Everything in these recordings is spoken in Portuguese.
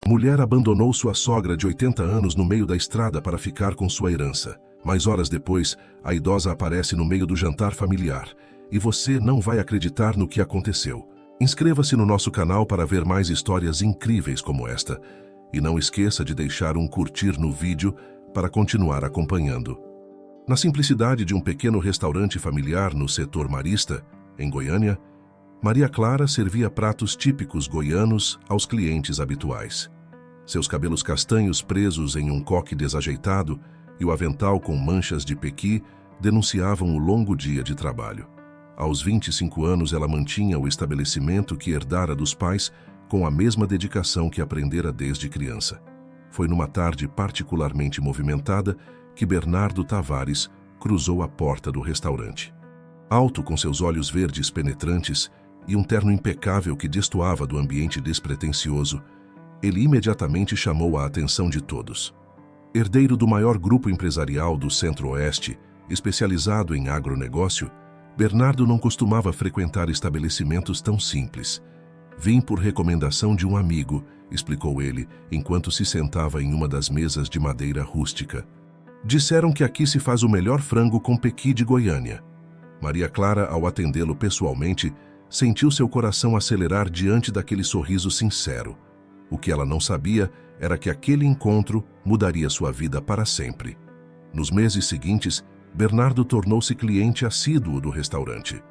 Mulher abandonou sua sogra de 80 anos no meio da estrada para ficar com sua herança. Mas horas depois, a idosa aparece no meio do jantar familiar. E você não vai acreditar no que aconteceu. Inscreva-se no nosso canal para ver mais histórias incríveis como esta. E não esqueça de deixar um curtir no vídeo para continuar acompanhando. Na simplicidade de um pequeno restaurante familiar no setor marista, em Goiânia, Maria Clara servia pratos típicos goianos aos clientes habituais. Seus cabelos castanhos presos em um coque desajeitado e o avental com manchas de pequi denunciavam o longo dia de trabalho. Aos 25 anos, ela mantinha o estabelecimento que herdara dos pais com a mesma dedicação que aprendera desde criança. Foi numa tarde particularmente movimentada que Bernardo Tavares cruzou a porta do restaurante. Alto, com seus olhos verdes penetrantes e um terno impecável que destoava do ambiente despretensioso, ele imediatamente chamou a atenção de todos. Herdeiro do maior grupo empresarial do Centro-Oeste, especializado em agronegócio, Bernardo não costumava frequentar estabelecimentos tão simples. Vim por recomendação de um amigo, explicou ele, enquanto se sentava em uma das mesas de madeira rústica. Disseram que aqui se faz o melhor frango com pequi de Goiânia. Maria Clara, ao atendê-lo pessoalmente, sentiu seu coração acelerar diante daquele sorriso sincero. O que ela não sabia era que aquele encontro mudaria sua vida para sempre. Nos meses seguintes, Bernardo tornou-se cliente assíduo do restaurante.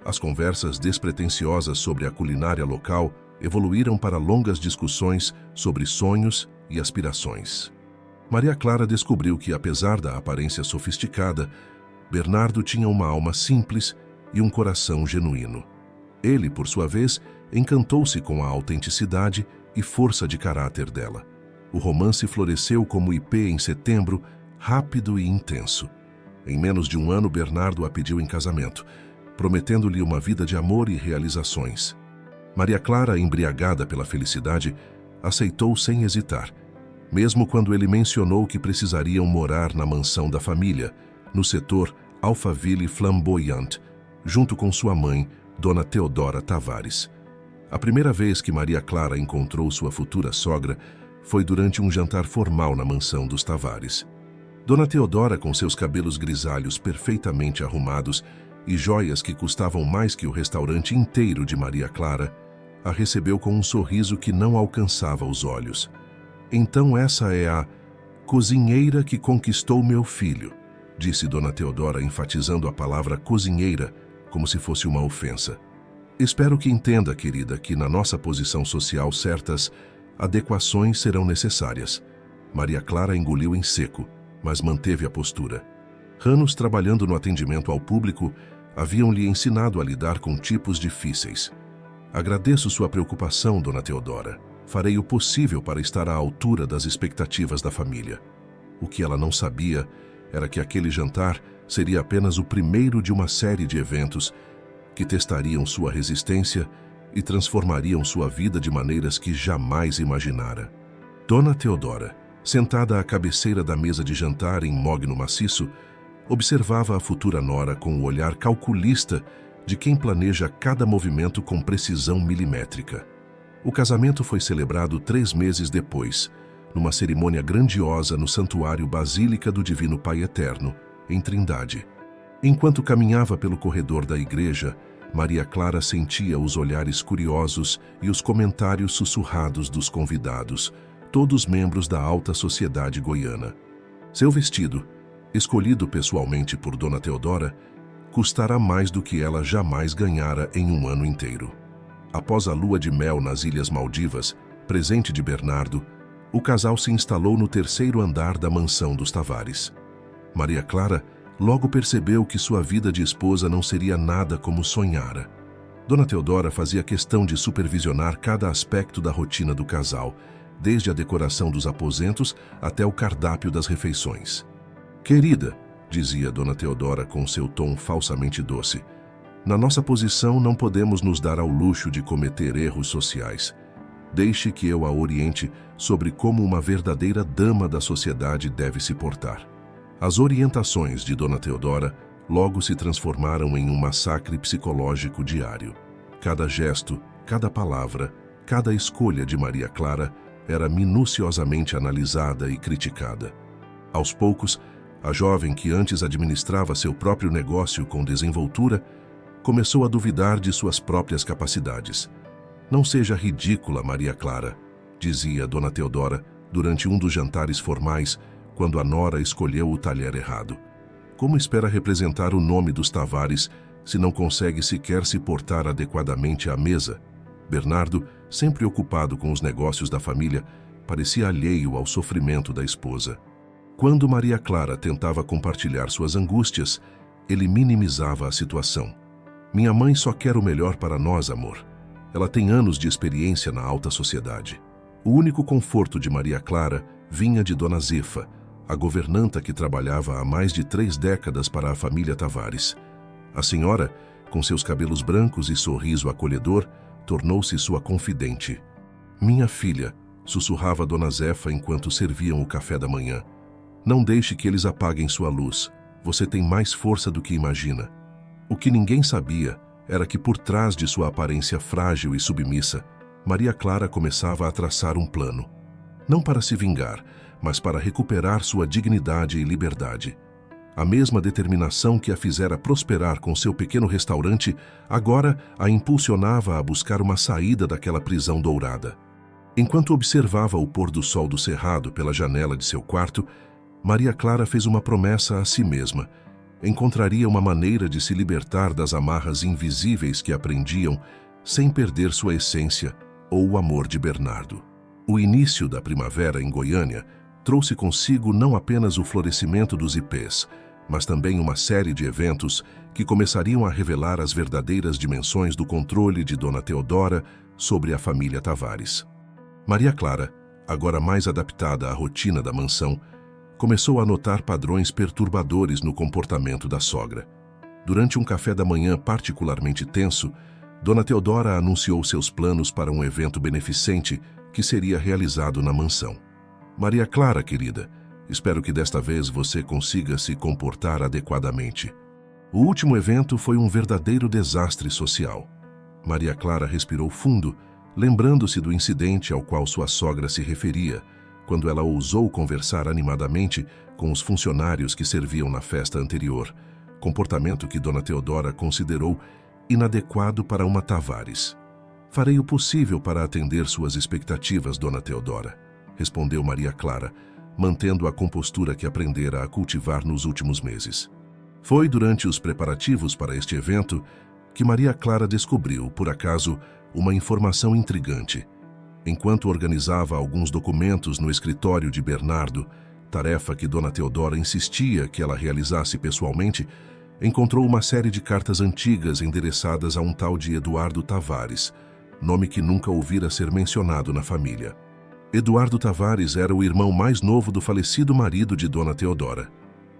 As conversas despretensiosas sobre a culinária local evoluíram para longas discussões sobre sonhos e aspirações. Maria Clara descobriu que, apesar da aparência sofisticada, Bernardo tinha uma alma simples e um coração genuíno. Ele, por sua vez, encantou-se com a autenticidade e força de caráter dela. O romance floresceu como ipê em setembro, rápido e intenso. Em menos de um ano, Bernardo a pediu em casamento, prometendo-lhe uma vida de amor e realizações. Maria Clara, embriagada pela felicidade, aceitou sem hesitar, mesmo quando ele mencionou que precisariam morar na mansão da família, no setor Alphaville Flamboyant, junto com sua mãe, Dona Teodora Tavares. A primeira vez que Maria Clara encontrou sua futura sogra foi durante um jantar formal na mansão dos Tavares. Dona Teodora, com seus cabelos grisalhos perfeitamente arrumados e joias que custavam mais que o restaurante inteiro de Maria Clara, a recebeu com um sorriso que não alcançava os olhos. Então essa é a cozinheira que conquistou meu filho, disse Dona Teodora, enfatizando a palavra cozinheira como se fosse uma ofensa. Espero que entenda, querida, que na nossa posição social certas adequações serão necessárias. Maria Clara engoliu em seco, mas manteve a postura. Anos trabalhando no atendimento ao público haviam-lhe ensinado a lidar com tipos difíceis. Agradeço sua preocupação, Dona Teodora. Farei o possível para estar à altura das expectativas da família. O que ela não sabia era que aquele jantar seria apenas o primeiro de uma série de eventos que testariam sua resistência e transformariam sua vida de maneiras que jamais imaginara. Dona Teodora, sentada à cabeceira da mesa de jantar em mogno maciço, observava a futura nora com o olhar calculista de quem planeja cada movimento com precisão milimétrica. O casamento foi celebrado 3 meses depois, numa cerimônia grandiosa no Santuário Basílica do Divino Pai Eterno, em Trindade. Enquanto caminhava pelo corredor da igreja, Maria Clara sentia os olhares curiosos e os comentários sussurrados dos convidados, todos membros da alta sociedade goiana. Seu vestido, escolhido pessoalmente por Dona Teodora, custará mais do que ela jamais ganhara em um ano inteiro. Após a lua de mel nas Ilhas Maldivas, presente de Bernardo, o casal se instalou no 3º andar da mansão dos Tavares. Maria Clara logo percebeu que sua vida de esposa não seria nada como sonhara. Dona Teodora fazia questão de supervisionar cada aspecto da rotina do casal, desde a decoração dos aposentos até o cardápio das refeições. Querida, dizia Dona Teodora com seu tom falsamente doce, na nossa posição não podemos nos dar ao luxo de cometer erros sociais. Deixe que eu a oriente sobre como uma verdadeira dama da sociedade deve se portar. As orientações de Dona Teodora logo se transformaram em um massacre psicológico diário. Cada gesto, cada palavra, cada escolha de Maria Clara era minuciosamente analisada e criticada. Aos poucos, a jovem que antes administrava seu próprio negócio com desenvoltura começou a duvidar de suas próprias capacidades. "Não seja ridícula, Maria Clara", dizia Dona Teodora durante um dos jantares formais, quando a nora escolheu o talher errado. "Como espera representar o nome dos Tavares se não consegue sequer se portar adequadamente à mesa?" Bernardo, sempre ocupado com os negócios da família, parecia alheio ao sofrimento da esposa. Quando Maria Clara tentava compartilhar suas angústias, ele minimizava a situação. "Minha mãe só quer o melhor para nós, amor. Ela tem anos de experiência na alta sociedade." O único conforto de Maria Clara vinha de Dona Zefa, a governanta que trabalhava há mais de 3 décadas para a família Tavares. A senhora, com seus cabelos brancos e sorriso acolhedor, tornou-se sua confidente. "Minha filha", sussurrava Dona Zefa enquanto serviam o café da manhã, "não deixe que eles apaguem sua luz. Você tem mais força do que imagina." O que ninguém sabia era que por trás de sua aparência frágil e submissa, Maria Clara começava a traçar um plano. Não para se vingar, mas para recuperar sua dignidade e liberdade. A mesma determinação que a fizera prosperar com seu pequeno restaurante, agora a impulsionava a buscar uma saída daquela prisão dourada. Enquanto observava o pôr do sol do cerrado pela janela de seu quarto, Maria Clara fez uma promessa a si mesma. Encontraria uma maneira de se libertar das amarras invisíveis que a prendiam, sem perder sua essência ou o amor de Bernardo. O início da primavera em Goiânia trouxe consigo não apenas o florescimento dos ipês, mas também uma série de eventos que começariam a revelar as verdadeiras dimensões do controle de Dona Teodora sobre a família Tavares. Maria Clara, agora mais adaptada à rotina da mansão, começou a notar padrões perturbadores no comportamento da sogra. Durante um café da manhã particularmente tenso, Dona Teodora anunciou seus planos para um evento beneficente que seria realizado na mansão. "Maria Clara, querida, espero que desta vez você consiga se comportar adequadamente." O último evento foi um verdadeiro desastre social. Maria Clara respirou fundo, lembrando-se do incidente ao qual sua sogra se referia, quando ela ousou conversar animadamente com os funcionários que serviam na festa anterior, comportamento que Dona Teodora considerou inadequado para uma Tavares. "Farei o possível para atender suas expectativas, Dona Teodora", respondeu Maria Clara, mantendo a compostura que aprendera a cultivar nos últimos meses. Foi durante os preparativos para este evento que Maria Clara descobriu, por acaso, uma informação intrigante. Enquanto organizava alguns documentos no escritório de Bernardo, tarefa que Dona Teodora insistia que ela realizasse pessoalmente, encontrou uma série de cartas antigas endereçadas a um tal de Eduardo Tavares, nome que nunca ouvira ser mencionado na família. Eduardo Tavares era o irmão mais novo do falecido marido de Dona Teodora,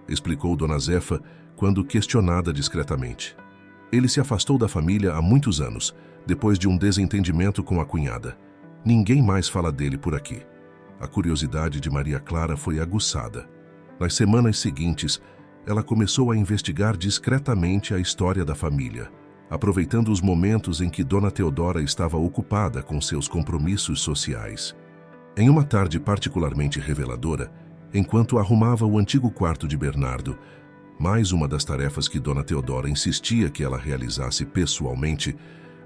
explicou Dona Zefa quando questionada discretamente. "Ele se afastou da família há muitos anos, depois de um desentendimento com a cunhada. Ninguém mais fala dele por aqui." A curiosidade de Maria Clara foi aguçada. Nas semanas seguintes, ela começou a investigar discretamente a história da família, aproveitando os momentos em que Dona Teodora estava ocupada com seus compromissos sociais. Em uma tarde particularmente reveladora, enquanto arrumava o antigo quarto de Bernardo, mais uma das tarefas que Dona Teodora insistia que ela realizasse pessoalmente,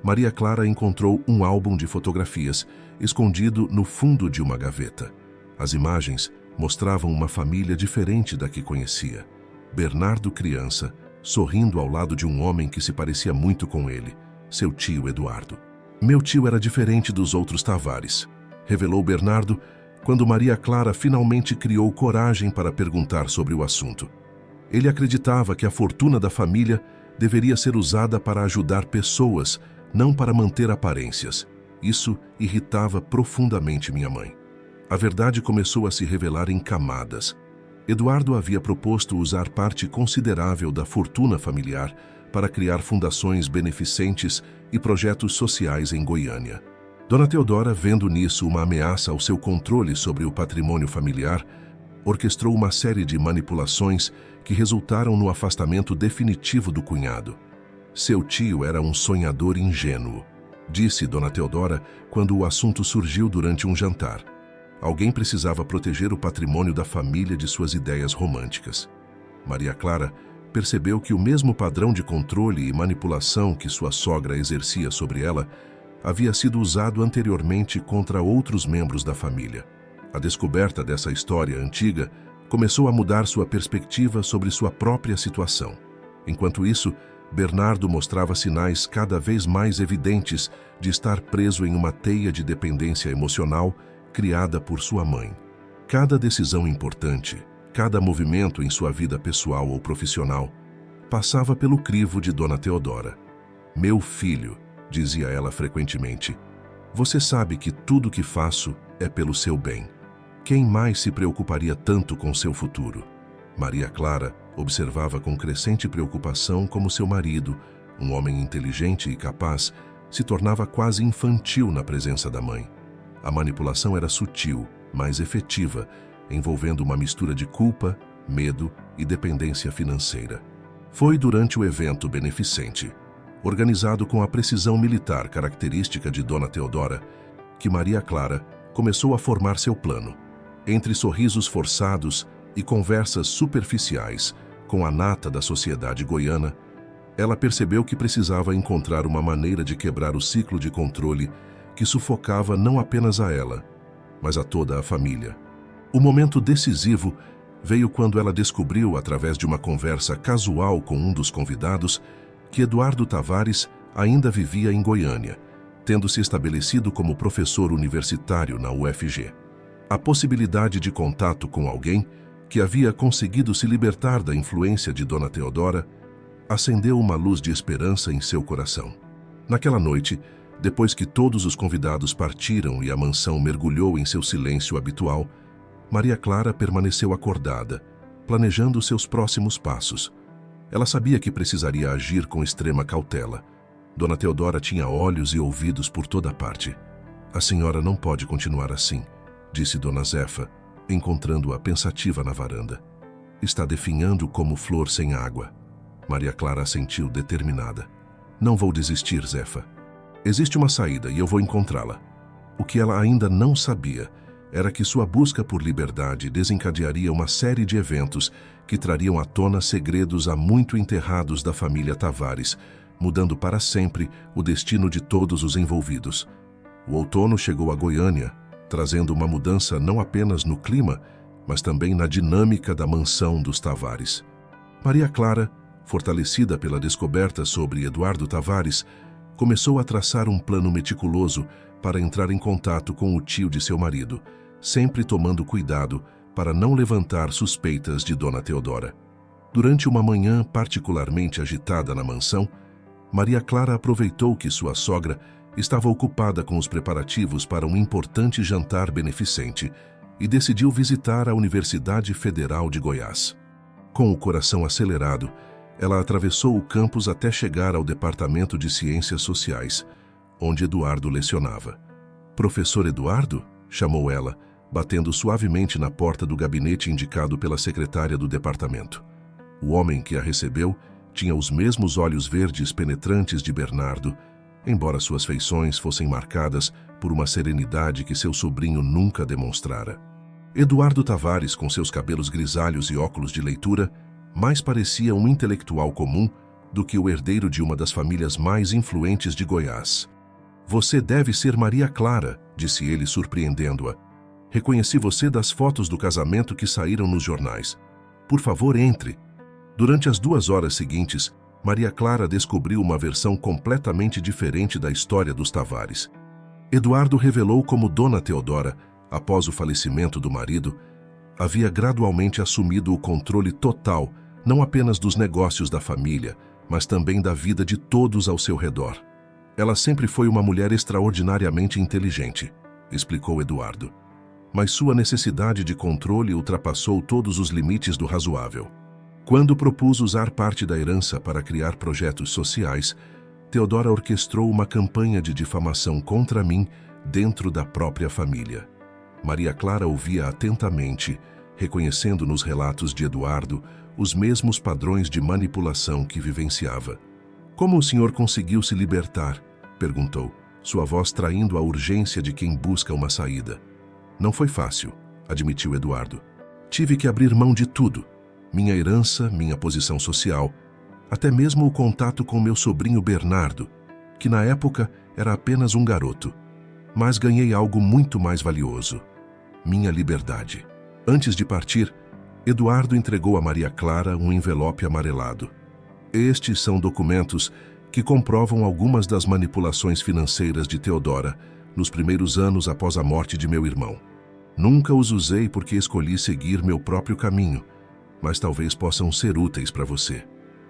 Maria Clara encontrou um álbum de fotografias escondido no fundo de uma gaveta. As imagens mostravam uma família diferente da que conhecia. Bernardo criança, sorrindo ao lado de um homem que se parecia muito com ele, seu tio Eduardo. "Meu tio era diferente dos outros Tavares", revelou Bernardo quando Maria Clara finalmente criou coragem para perguntar sobre o assunto. Ele acreditava que a fortuna da família deveria ser usada para ajudar pessoas, não para manter aparências. Isso irritava profundamente minha mãe. A verdade começou a se revelar em camadas. Eduardo havia proposto usar parte considerável da fortuna familiar para criar fundações beneficentes e projetos sociais em Goiânia. Dona Teodora, vendo nisso uma ameaça ao seu controle sobre o patrimônio familiar, orquestrou uma série de manipulações que resultaram no afastamento definitivo do cunhado. "Seu tio era um sonhador ingênuo", disse Dona Teodora quando o assunto surgiu durante um jantar. Alguém precisava proteger o patrimônio da família de suas ideias românticas. Maria Clara percebeu que o mesmo padrão de controle e manipulação que sua sogra exercia sobre ela havia sido usado anteriormente contra outros membros da família. A descoberta dessa história antiga começou a mudar sua perspectiva sobre sua própria situação. Enquanto isso, Bernardo mostrava sinais cada vez mais evidentes de estar preso em uma teia de dependência emocional criada por sua mãe. Cada decisão importante, cada movimento em sua vida pessoal ou profissional, passava pelo crivo de Dona Teodora. "Meu filho", dizia ela frequentemente, "você sabe que tudo o que faço é pelo seu bem. Quem mais se preocuparia tanto com seu futuro?" Maria Clara observava com crescente preocupação como seu marido, um homem inteligente e capaz, se tornava quase infantil na presença da mãe. A manipulação era sutil, mas efetiva, envolvendo uma mistura de culpa, medo e dependência financeira. Foi durante o evento beneficente, organizado com a precisão militar característica de Dona Teodora, que Maria Clara começou a formar seu plano. Entre sorrisos forçados e conversas superficiais com a nata da sociedade goiana, ela percebeu que precisava encontrar uma maneira de quebrar o ciclo de controle que sufocava não apenas a ela, mas a toda a família. O momento decisivo veio quando ela descobriu, através de uma conversa casual com um dos convidados, que Eduardo Tavares ainda vivia em Goiânia, tendo se estabelecido como professor universitário na UFG. A possibilidade de contato com alguém que havia conseguido se libertar da influência de Dona Teodora acendeu uma luz de esperança em seu coração. Naquela noite, depois que todos os convidados partiram e a mansão mergulhou em seu silêncio habitual, Maria Clara permaneceu acordada, planejando seus próximos passos. Ela sabia que precisaria agir com extrema cautela. Dona Teodora tinha olhos e ouvidos por toda parte. "A senhora não pode continuar assim", disse Dona Zefa, encontrando-a pensativa na varanda. "Está definhando como flor sem água." Maria Clara assentiu determinada. "Não vou desistir, Zefa. Existe uma saída e eu vou encontrá-la." O que ela ainda não sabia era que sua busca por liberdade desencadearia uma série de eventos que trariam à tona segredos há muito enterrados da família Tavares, mudando para sempre o destino de todos os envolvidos. O outono chegou a Goiânia, trazendo uma mudança não apenas no clima, mas também na dinâmica da mansão dos Tavares. Maria Clara, fortalecida pela descoberta sobre Eduardo Tavares, começou a traçar um plano meticuloso para entrar em contato com o tio de seu marido, sempre tomando cuidado para não levantar suspeitas de Dona Teodora. Durante uma manhã particularmente agitada na mansão, Maria Clara aproveitou que sua sogra estava ocupada com os preparativos para um importante jantar beneficente e decidiu visitar a Universidade Federal de Goiás. Com o coração acelerado, ela atravessou o campus até chegar ao Departamento de Ciências Sociais, onde Eduardo lecionava. "Professor Eduardo?", chamou ela, batendo suavemente na porta do gabinete indicado pela secretária do departamento. O homem que a recebeu tinha os mesmos olhos verdes penetrantes de Bernardo, embora suas feições fossem marcadas por uma serenidade que seu sobrinho nunca demonstrara. Eduardo Tavares, com seus cabelos grisalhos e óculos de leitura, mais parecia um intelectual comum do que o herdeiro de uma das famílias mais influentes de Goiás. "Você deve ser Maria Clara", disse ele, surpreendendo-a. "Reconheci você das fotos do casamento que saíram nos jornais. Por favor, entre." Durante as 2 horas seguintes, Maria Clara descobriu uma versão completamente diferente da história dos Tavares. Eduardo revelou como Dona Teodora, após o falecimento do marido, havia gradualmente assumido o controle total não apenas dos negócios da família, mas também da vida de todos ao seu redor. "Ela sempre foi uma mulher extraordinariamente inteligente", explicou Eduardo. "Mas sua necessidade de controle ultrapassou todos os limites do razoável. Quando propus usar parte da herança para criar projetos sociais, Teodora orquestrou uma campanha de difamação contra mim dentro da própria família." Maria Clara ouvia atentamente, reconhecendo nos relatos de Eduardo os mesmos padrões de manipulação que vivenciava. "Como o senhor conseguiu se libertar?", perguntou, sua voz traindo a urgência de quem busca uma saída. Não foi fácil, admitiu Eduardo. Tive que abrir mão de tudo. Minha herança, minha posição social, até mesmo o contato com meu sobrinho Bernardo, que na época era apenas um garoto. Mas ganhei algo muito mais valioso: minha liberdade. Antes de partir, Eduardo entregou a Maria Clara um envelope amarelado. Estes são documentos que comprovam algumas das manipulações financeiras de Teodora nos primeiros anos após a morte de meu irmão. Nunca os usei porque escolhi seguir meu próprio caminho, mas talvez possam ser úteis para você.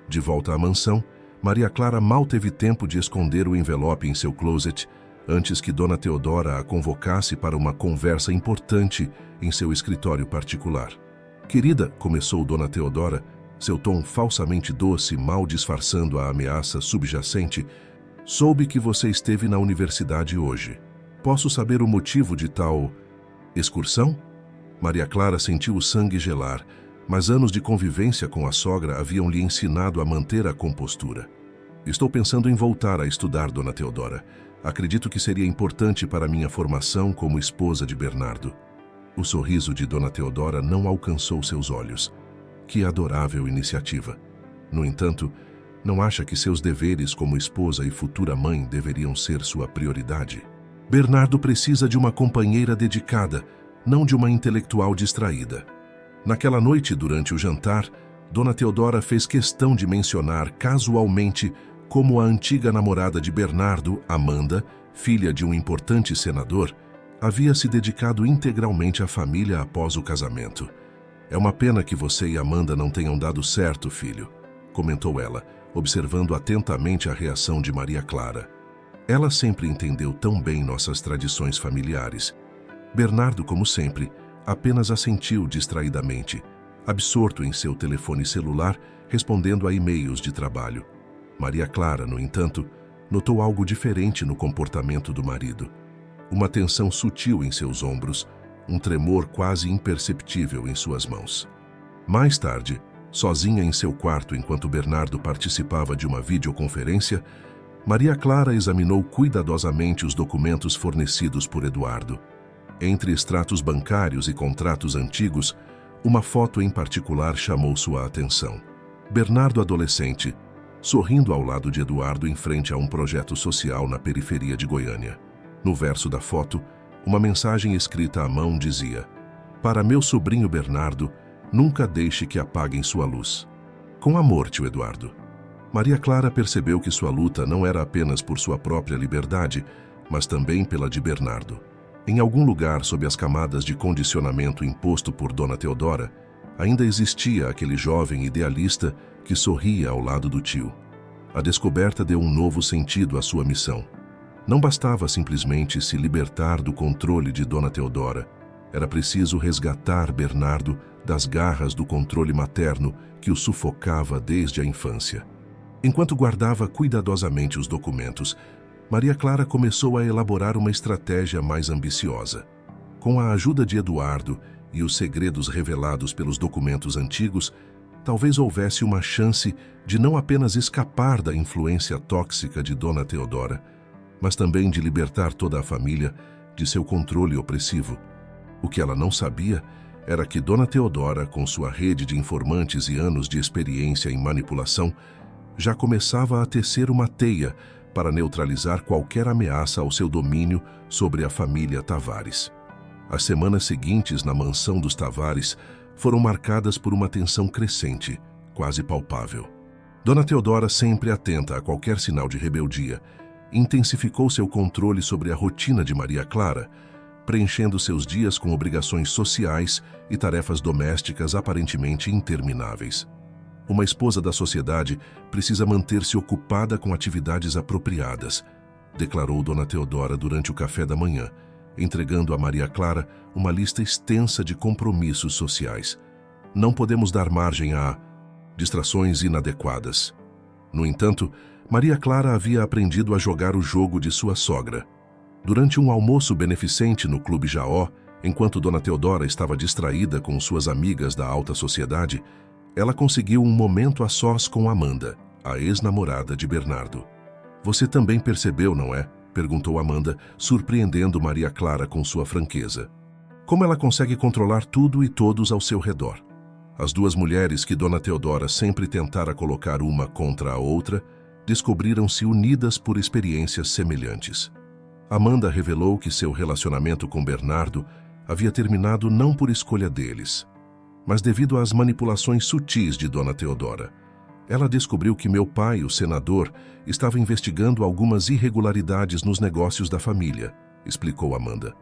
De volta à mansão, Maria Clara mal teve tempo de esconder o envelope em seu closet antes que Dona Teodora a convocasse para uma conversa importante em seu escritório particular. Querida, começou Dona Teodora, seu tom falsamente doce mal disfarçando a ameaça subjacente, soube que você esteve na universidade hoje. Posso saber o motivo de tal excursão? Maria Clara sentiu o sangue gelar, mas anos de convivência com a sogra haviam lhe ensinado a manter a compostura. Estou pensando em voltar a estudar, Dona Teodora. Acredito que seria importante para minha formação como esposa de Bernardo. O sorriso de Dona Teodora não alcançou seus olhos. Que adorável iniciativa! No entanto, não acha que seus deveres como esposa e futura mãe deveriam ser sua prioridade? Bernardo precisa de uma companheira dedicada, não de uma intelectual distraída. Naquela noite, durante o jantar, Dona Teodora fez questão de mencionar casualmente como a antiga namorada de Bernardo, Amanda, filha de um importante senador, havia se dedicado integralmente à família após o casamento. É uma pena que você e Amanda não tenham dado certo, filho, comentou ela, observando atentamente a reação de Maria Clara. Ela sempre entendeu tão bem nossas tradições familiares. Bernardo, como sempre, apenas assentiu distraidamente, absorto em seu telefone celular, respondendo a e-mails de trabalho. Maria Clara, no entanto, notou algo diferente no comportamento do marido. Uma tensão sutil em seus ombros, um tremor quase imperceptível em suas mãos. Mais tarde, sozinha em seu quarto enquanto Bernardo participava de uma videoconferência, Maria Clara examinou cuidadosamente os documentos fornecidos por Eduardo. Entre extratos bancários e contratos antigos, uma foto em particular chamou sua atenção. Bernardo adolescente, sorrindo ao lado de Eduardo em frente a um projeto social na periferia de Goiânia. No verso da foto, uma mensagem escrita à mão dizia: "Para meu sobrinho Bernardo, nunca deixe que apaguem sua luz. Com amor, tio Eduardo." Maria Clara percebeu que sua luta não era apenas por sua própria liberdade, mas também pela de Bernardo. Em algum lugar sob as camadas de condicionamento imposto por Dona Teodora, ainda existia aquele jovem idealista que sorria ao lado do tio. A descoberta deu um novo sentido à sua missão. Não bastava simplesmente se libertar do controle de Dona Teodora. Era preciso resgatar Bernardo das garras do controle materno que o sufocava desde a infância. Enquanto guardava cuidadosamente os documentos, Maria Clara começou a elaborar uma estratégia mais ambiciosa. Com a ajuda de Eduardo e os segredos revelados pelos documentos antigos, talvez houvesse uma chance de não apenas escapar da influência tóxica de Dona Teodora, mas também de libertar toda a família de seu controle opressivo. O que ela não sabia era que Dona Teodora, com sua rede de informantes e anos de experiência em manipulação, já começava a tecer uma teia para neutralizar qualquer ameaça ao seu domínio sobre a família Tavares. As semanas seguintes na mansão dos Tavares foram marcadas por uma tensão crescente, quase palpável. Dona Teodora, sempre atenta a qualquer sinal de rebeldia, intensificou seu controle sobre a rotina de Maria Clara, preenchendo seus dias com obrigações sociais e tarefas domésticas aparentemente intermináveis. Uma esposa da sociedade precisa manter-se ocupada com atividades apropriadas, declarou Dona Teodora durante o café da manhã, entregando a Maria Clara uma lista extensa de compromissos sociais. Não podemos dar margem a distrações inadequadas. No entanto, Maria Clara havia aprendido a jogar o jogo de sua sogra. Durante um almoço beneficente no Clube Jaó, enquanto Dona Teodora estava distraída com suas amigas da alta sociedade, ela conseguiu um momento a sós com Amanda, a ex-namorada de Bernardo. "Você também percebeu, não é?" perguntou Amanda, surpreendendo Maria Clara com sua franqueza. Como ela consegue controlar tudo e todos ao seu redor? As duas mulheres que Dona Teodora sempre tentara colocar uma contra a outra, descobriram-se unidas por experiências semelhantes. Amanda revelou que seu relacionamento com Bernardo havia terminado não por escolha deles, mas devido às manipulações sutis de Dona Teodora. Ela descobriu que meu pai, o senador, estava investigando algumas irregularidades nos negócios da família, explicou Amanda.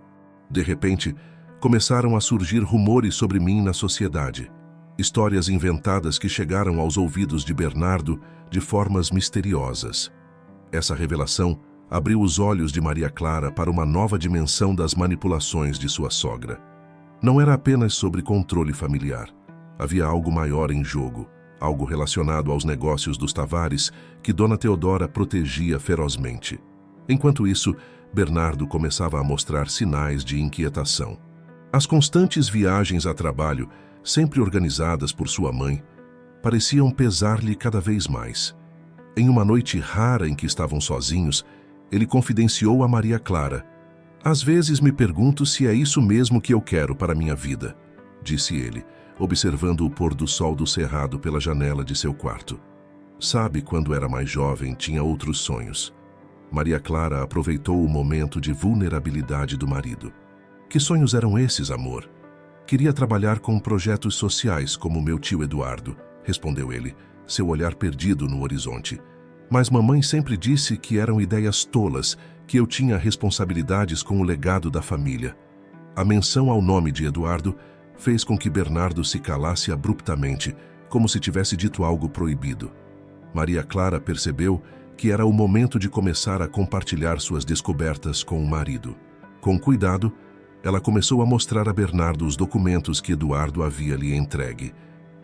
De repente, começaram a surgir rumores sobre mim na sociedade. Histórias inventadas que chegaram aos ouvidos de Bernardo de formas misteriosas. Essa revelação abriu os olhos de Maria Clara para uma nova dimensão das manipulações de sua sogra. Não era apenas sobre controle familiar. Havia algo maior em jogo, algo relacionado aos negócios dos Tavares que Dona Teodora protegia ferozmente. Enquanto isso, Bernardo começava a mostrar sinais de inquietação. As constantes viagens a trabalho, sempre organizadas por sua mãe, pareciam pesar-lhe cada vez mais. Em uma noite rara em que estavam sozinhos, ele confidenciou a Maria Clara: "Às vezes me pergunto se é isso mesmo que eu quero para minha vida", disse ele, observando o pôr do sol do cerrado pela janela de seu quarto. "Sabe, quando era mais jovem, tinha outros sonhos." Maria Clara aproveitou o momento de vulnerabilidade do marido. "Que sonhos eram esses, amor?" "Queria trabalhar com projetos sociais como meu tio Eduardo", respondeu ele, seu olhar perdido no horizonte. "Mas mamãe sempre disse que eram ideias tolas, que eu tinha responsabilidades com o legado da família." A menção ao nome de Eduardo fez com que Bernardo se calasse abruptamente, como se tivesse dito algo proibido. Maria Clara percebeu que era o momento de começar a compartilhar suas descobertas com o marido. Com cuidado, ela começou a mostrar a Bernardo os documentos que Eduardo havia lhe entregue.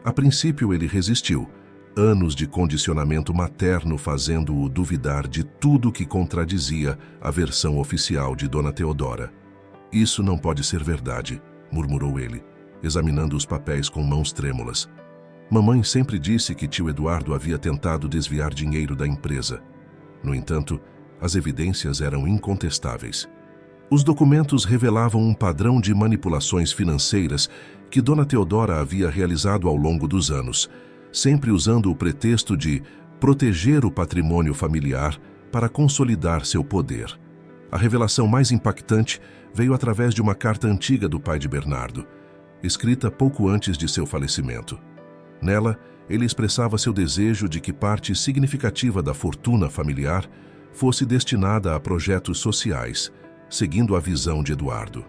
A princípio ele resistiu, anos de condicionamento materno fazendo-o duvidar de tudo que contradizia a versão oficial de Dona Teodora. "Isso não pode ser verdade", murmurou ele, examinando os papéis com mãos trêmulas. "Mamãe sempre disse que tio Eduardo havia tentado desviar dinheiro da empresa." No entanto, as evidências eram incontestáveis. Os documentos revelavam um padrão de manipulações financeiras que Dona Teodora havia realizado ao longo dos anos, sempre usando o pretexto de proteger o patrimônio familiar para consolidar seu poder. A revelação mais impactante veio através de uma carta antiga do pai de Bernardo, escrita pouco antes de seu falecimento. Nela, ele expressava seu desejo de que parte significativa da fortuna familiar fosse destinada a projetos sociais, seguindo a visão de Eduardo.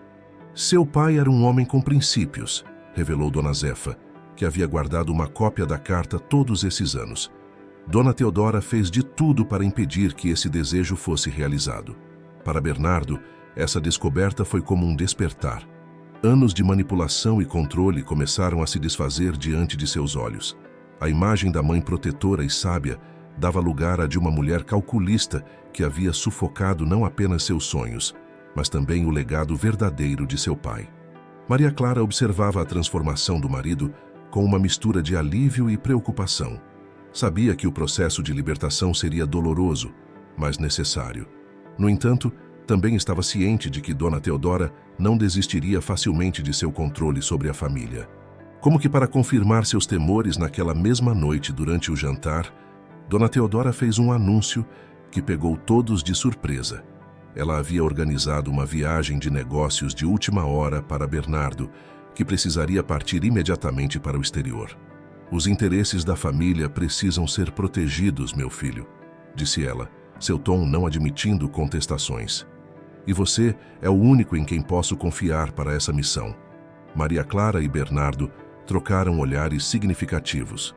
"Seu pai era um homem com princípios", revelou Dona Zefa, que havia guardado uma cópia da carta todos esses anos. Dona Teodora fez de tudo para impedir que esse desejo fosse realizado. Para Bernardo, essa descoberta foi como um despertar. Anos de manipulação e controle começaram a se desfazer diante de seus olhos. A imagem da mãe protetora e sábia dava lugar à de uma mulher calculista que havia sufocado não apenas seus sonhos, mas também o legado verdadeiro de seu pai. Maria Clara observava a transformação do marido com uma mistura de alívio e preocupação. Sabia que o processo de libertação seria doloroso, mas necessário. No entanto, também estava ciente de que Dona Teodora não desistiria facilmente de seu controle sobre a família. Como que para confirmar seus temores naquela mesma noite durante o jantar, Dona Teodora fez um anúncio que pegou todos de surpresa. Ela havia organizado uma viagem de negócios de última hora para Bernardo, que precisaria partir imediatamente para o exterior. "Os interesses da família precisam ser protegidos, meu filho", disse ela, seu tom não admitindo contestações. "E você é o único em quem posso confiar para essa missão." Maria Clara e Bernardo trocaram olhares significativos.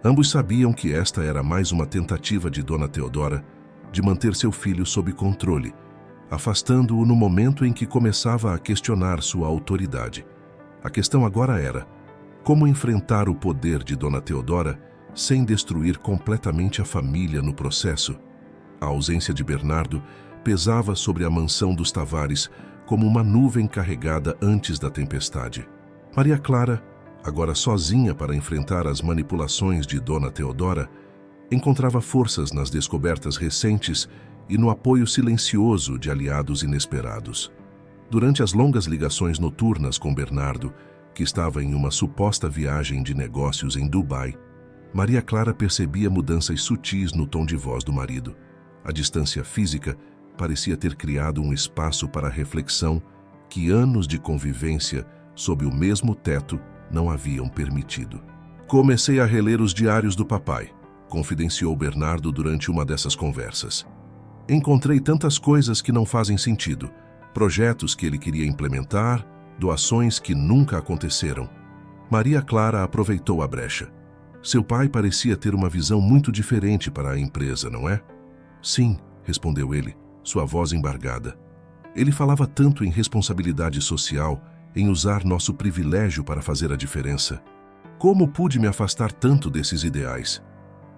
Ambos sabiam que esta era mais uma tentativa de Dona Teodora de manter seu filho sob controle, afastando-o no momento em que começava a questionar sua autoridade. A questão agora era: como enfrentar o poder de Dona Teodora sem destruir completamente a família no processo? A ausência de Bernardo pesava sobre a mansão dos Tavares como uma nuvem carregada antes da tempestade. Maria Clara, agora sozinha para enfrentar as manipulações de Dona Teodora, encontrava forças nas descobertas recentes e no apoio silencioso de aliados inesperados. Durante as longas ligações noturnas com Bernardo, que estava em uma suposta viagem de negócios em Dubai, Maria Clara percebia mudanças sutis no tom de voz do marido. A distância física parecia ter criado um espaço para a reflexão que anos de convivência sob o mesmo teto não haviam permitido. Comecei a reler os diários do papai, confidenciou Bernardo durante uma dessas conversas. Encontrei tantas coisas que não fazem sentido, projetos que ele queria implementar, doações que nunca aconteceram. Maria Clara aproveitou a brecha. Seu pai parecia ter uma visão muito diferente para a empresa, não é? Sim, respondeu ele, sua voz embargada. Ele falava tanto em responsabilidade social, em usar nosso privilégio para fazer a diferença. Como pude me afastar tanto desses ideais?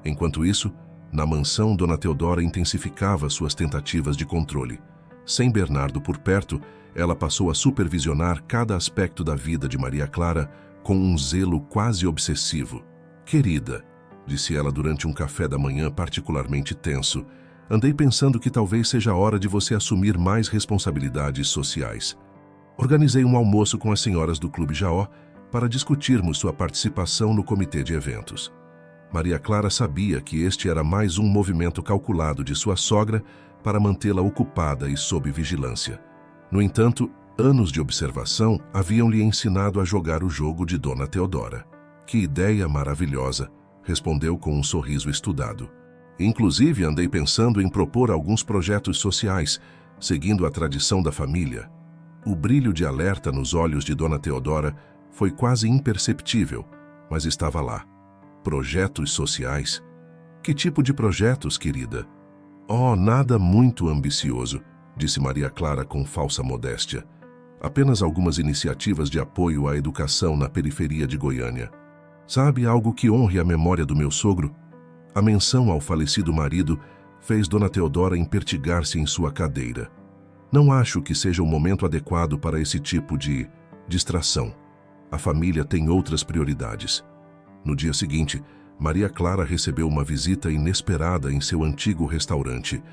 Enquanto isso, na mansão, Dona Teodora intensificava suas tentativas de controle. Sem Bernardo por perto, ela passou a supervisionar cada aspecto da vida de Maria Clara com um zelo quase obsessivo. Querida, disse ela durante um café da manhã particularmente tenso, andei pensando que talvez seja a hora de você assumir mais responsabilidades sociais. Organizei um almoço com as senhoras do Clube Jaó para discutirmos sua participação no comitê de eventos. Maria Clara sabia que este era mais um movimento calculado de sua sogra para mantê-la ocupada e sob vigilância. No entanto, anos de observação haviam lhe ensinado a jogar o jogo de Dona Teodora. Que ideia maravilhosa, respondeu com um sorriso estudado. Inclusive, andei pensando em propor alguns projetos sociais, seguindo a tradição da família. O brilho de alerta nos olhos de Dona Teodora foi quase imperceptível, mas estava lá. Projetos sociais? Que tipo de projetos, querida? Oh, nada muito ambicioso, disse Maria Clara com falsa modéstia. Apenas algumas iniciativas de apoio à educação na periferia de Goiânia. Sabe algo que honre a memória do meu sogro? A menção ao falecido marido fez Dona Teodora empertigar-se em sua cadeira. Não acho que seja o momento adequado para esse tipo de distração. A família tem outras prioridades. No dia seguinte, Maria Clara recebeu uma visita inesperada em seu antigo restaurante,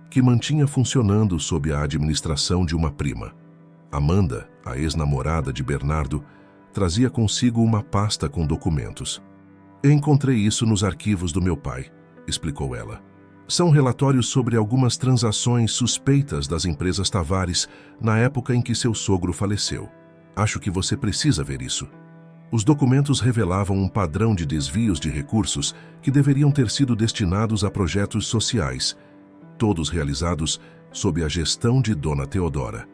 que mantinha funcionando sob a administração de uma prima. Amanda, a ex-namorada de Bernardo, trazia consigo uma pasta com documentos. Encontrei isso nos arquivos do meu pai, explicou ela. São relatórios sobre algumas transações suspeitas das empresas Tavares na época em que seu sogro faleceu. Acho que você precisa ver isso. Os documentos revelavam um padrão de desvios de recursos que deveriam ter sido destinados a projetos sociais, todos realizados sob a gestão de Dona Teodora.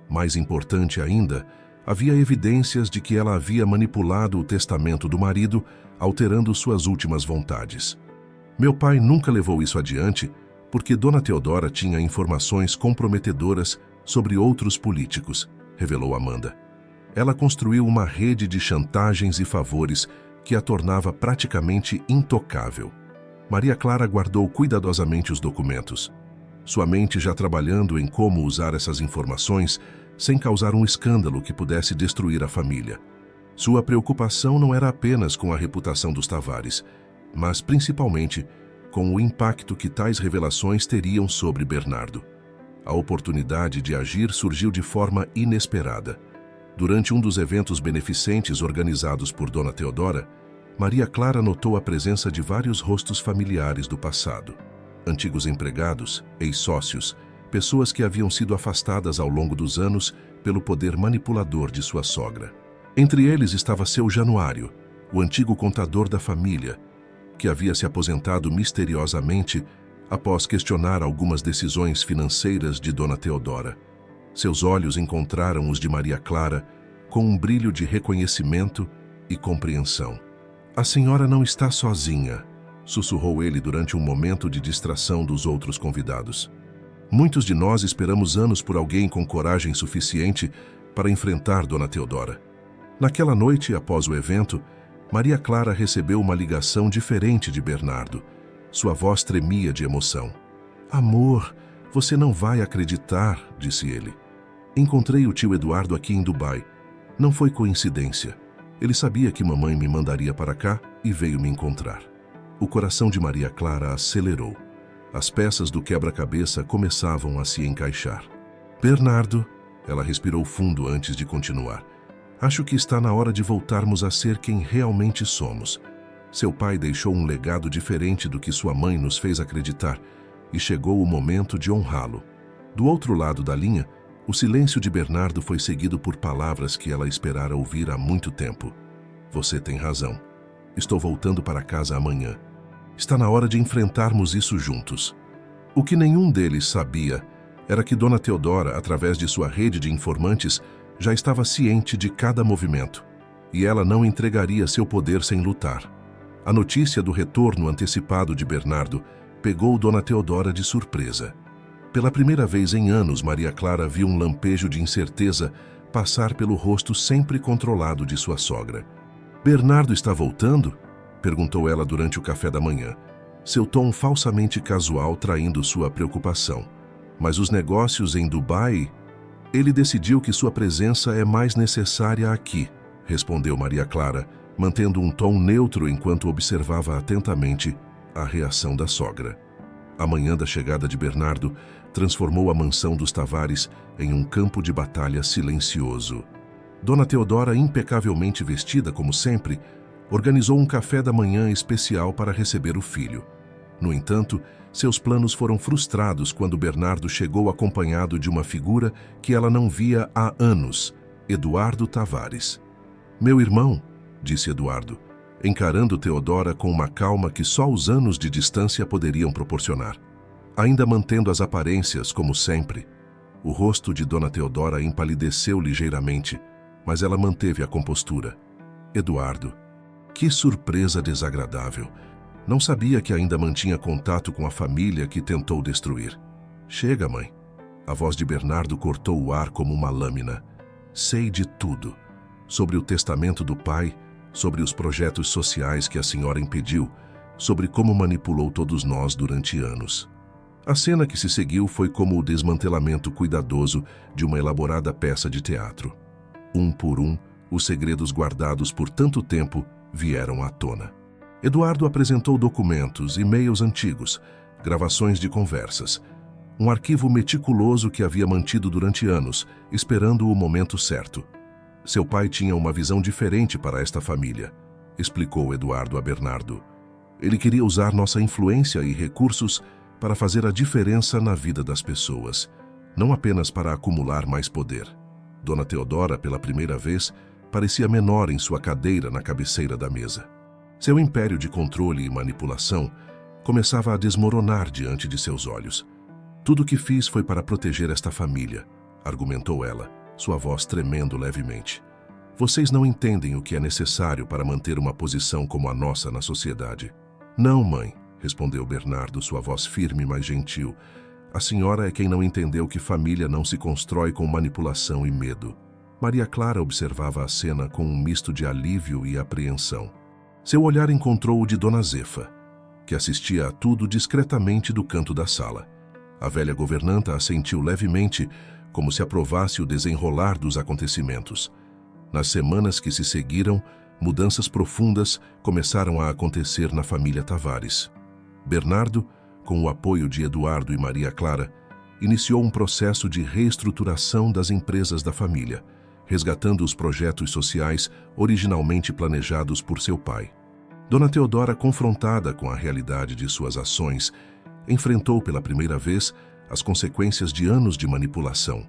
Mais importante ainda, havia evidências de que ela havia manipulado o testamento do marido, alterando suas últimas vontades. Meu pai nunca levou isso adiante porque Dona Teodora tinha informações comprometedoras sobre outros políticos, revelou Amanda. Ela construiu uma rede de chantagens e favores que a tornava praticamente intocável. Maria Clara guardou cuidadosamente os documentos, sua mente já trabalhando em como usar essas informações sem causar um escândalo que pudesse destruir a família. Sua preocupação não era apenas com a reputação dos Tavares, mas principalmente com o impacto que tais revelações teriam sobre Bernardo. A oportunidade de agir surgiu de forma inesperada. Durante um dos eventos beneficentes organizados por Dona Teodora, Maria Clara notou a presença de vários rostos familiares do passado. Antigos empregados, ex-sócios, pessoas que haviam sido afastadas ao longo dos anos pelo poder manipulador de sua sogra. Entre eles estava seu Januário, o antigo contador da família, que havia se aposentado misteriosamente após questionar algumas decisões financeiras de Dona Teodora. Seus olhos encontraram os de Maria Clara com um brilho de reconhecimento e compreensão. A senhora não está sozinha, sussurrou ele durante um momento de distração dos outros convidados. Muitos de nós esperamos anos por alguém com coragem suficiente para enfrentar Dona Teodora. Naquela noite, após o evento, Maria Clara recebeu uma ligação diferente de Bernardo. Sua voz tremia de emoção. Amor, você não vai acreditar, disse ele. Encontrei o tio Eduardo aqui em Dubai. Não foi coincidência. Ele sabia que mamãe me mandaria para cá e veio me encontrar. O coração de Maria Clara acelerou. As peças do quebra-cabeça começavam a se encaixar. Bernardo, Ela respirou fundo antes de continuar. Acho que está na hora de voltarmos a ser quem realmente somos. Seu pai deixou um legado diferente do que sua mãe nos fez acreditar, e chegou o momento de honrá-lo. Do outro lado da linha, o silêncio de Bernardo foi seguido por palavras que ela esperara ouvir há muito tempo. Você tem razão. Estou voltando para casa amanhã. Está na hora de enfrentarmos isso juntos. O que nenhum deles sabia era que Dona Teodora, através de sua rede de informantes, já estava ciente de cada movimento, e ela não entregaria seu poder sem lutar. A notícia do retorno antecipado de Bernardo pegou Dona Teodora de surpresa. Pela primeira vez em anos, Maria Clara viu um lampejo de incerteza passar pelo rosto sempre controlado de sua sogra. Bernardo está voltando? Perguntou ela durante o café da manhã, seu tom falsamente casual traindo sua preocupação. Mas os negócios em Dubai? Ele decidiu que sua presença é mais necessária aqui, respondeu Maria Clara, mantendo um tom neutro enquanto observava atentamente a reação da sogra. A manhã da chegada de Bernardo transformou a mansão dos Tavares em um campo de batalha silencioso. Dona Teodora, impecavelmente vestida como sempre, organizou um café da manhã especial para receber o filho. No entanto, seus planos foram frustrados quando Bernardo chegou acompanhado de uma figura que ela não via há anos, Eduardo Tavares. Meu irmão, disse Eduardo, encarando Teodora com uma calma que só os anos de distância poderiam proporcionar. Ainda mantendo as aparências como sempre, o rosto de Dona Teodora empalideceu ligeiramente, mas ela manteve a compostura. Eduardo, que surpresa desagradável! Não sabia que ainda mantinha contato com a família que tentou destruir. Chega, mãe. A voz de Bernardo cortou o ar como uma lâmina. Sei de tudo. Sobre o testamento do pai, sobre os projetos sociais que a senhora impediu, sobre como manipulou todos nós durante anos. A cena que se seguiu foi como o desmantelamento cuidadoso de uma elaborada peça de teatro. Um por um, os segredos guardados por tanto tempo vieram à tona. Eduardo apresentou documentos, e-mails antigos, gravações de conversas, um arquivo meticuloso que havia mantido durante anos, esperando o momento certo. Seu pai tinha uma visão diferente para esta família, explicou Eduardo a Bernardo. Ele queria usar nossa influência e recursos para fazer a diferença na vida das pessoas, não apenas para acumular mais poder. Dona Teodora, pela primeira vez, parecia menor em sua cadeira na cabeceira da mesa. Seu império de controle e manipulação começava a desmoronar diante de seus olhos. Tudo o que fiz foi para proteger esta família, argumentou ela, sua voz tremendo levemente. Vocês não entendem o que é necessário para manter uma posição como a nossa na sociedade. Não, mãe, respondeu Bernardo, sua voz firme, mas gentil. A senhora é quem não entendeu que família não se constrói com manipulação e medo. Maria Clara observava a cena com um misto de alívio e apreensão. Seu olhar encontrou o de Dona Zefa, que assistia a tudo discretamente do canto da sala. A velha governanta assentiu levemente, como se aprovasse o desenrolar dos acontecimentos. Nas semanas que se seguiram, mudanças profundas começaram a acontecer na família Tavares. Bernardo, com o apoio de Eduardo e Maria Clara, iniciou um processo de reestruturação das empresas da família, resgatando os projetos sociais originalmente planejados por seu pai. Dona Teodora, confrontada com a realidade de suas ações, enfrentou pela primeira vez as consequências de anos de manipulação.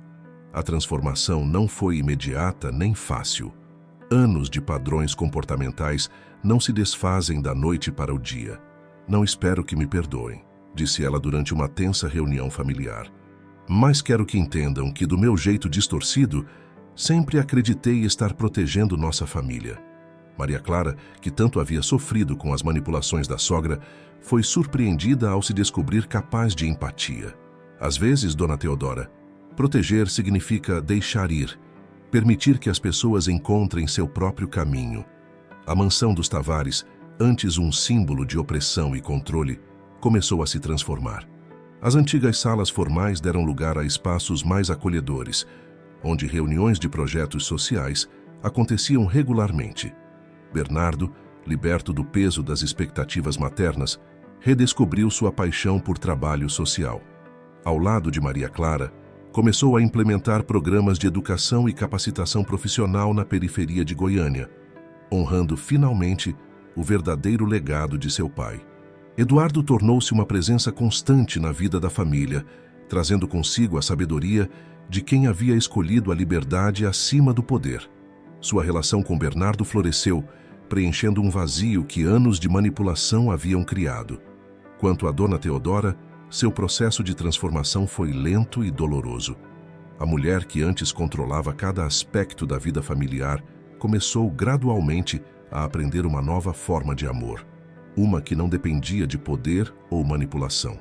A transformação não foi imediata nem fácil. Anos de padrões comportamentais não se desfazem da noite para o dia. Não espero que me perdoem, disse ela durante uma tensa reunião familiar. Mas quero que entendam que, do meu jeito distorcido, sempre acreditei estar protegendo nossa família. Maria Clara, que tanto havia sofrido com as manipulações da sogra, foi surpreendida ao se descobrir capaz de empatia. Às vezes, Dona Teodora, proteger significa deixar ir, permitir que as pessoas encontrem seu próprio caminho. A mansão dos Tavares, antes um símbolo de opressão e controle, começou a se transformar. As antigas salas formais deram lugar a espaços mais acolhedores, onde reuniões de projetos sociais aconteciam regularmente. Bernardo, liberto do peso das expectativas maternas, redescobriu sua paixão por trabalho social. Ao lado de Maria Clara, Começou a implementar programas de educação e capacitação profissional na periferia de Goiânia, honrando finalmente o verdadeiro legado de seu pai. Eduardo tornou-se uma presença constante na vida da família, trazendo consigo a sabedoria de quem havia escolhido a liberdade acima do poder. Sua relação com Bernardo floresceu, preenchendo um vazio que anos de manipulação haviam criado. Quanto a Dona Teodora, seu processo de transformação foi lento e doloroso. A mulher que antes controlava cada aspecto da vida familiar começou gradualmente a aprender uma nova forma de amor, uma que não dependia de poder ou manipulação.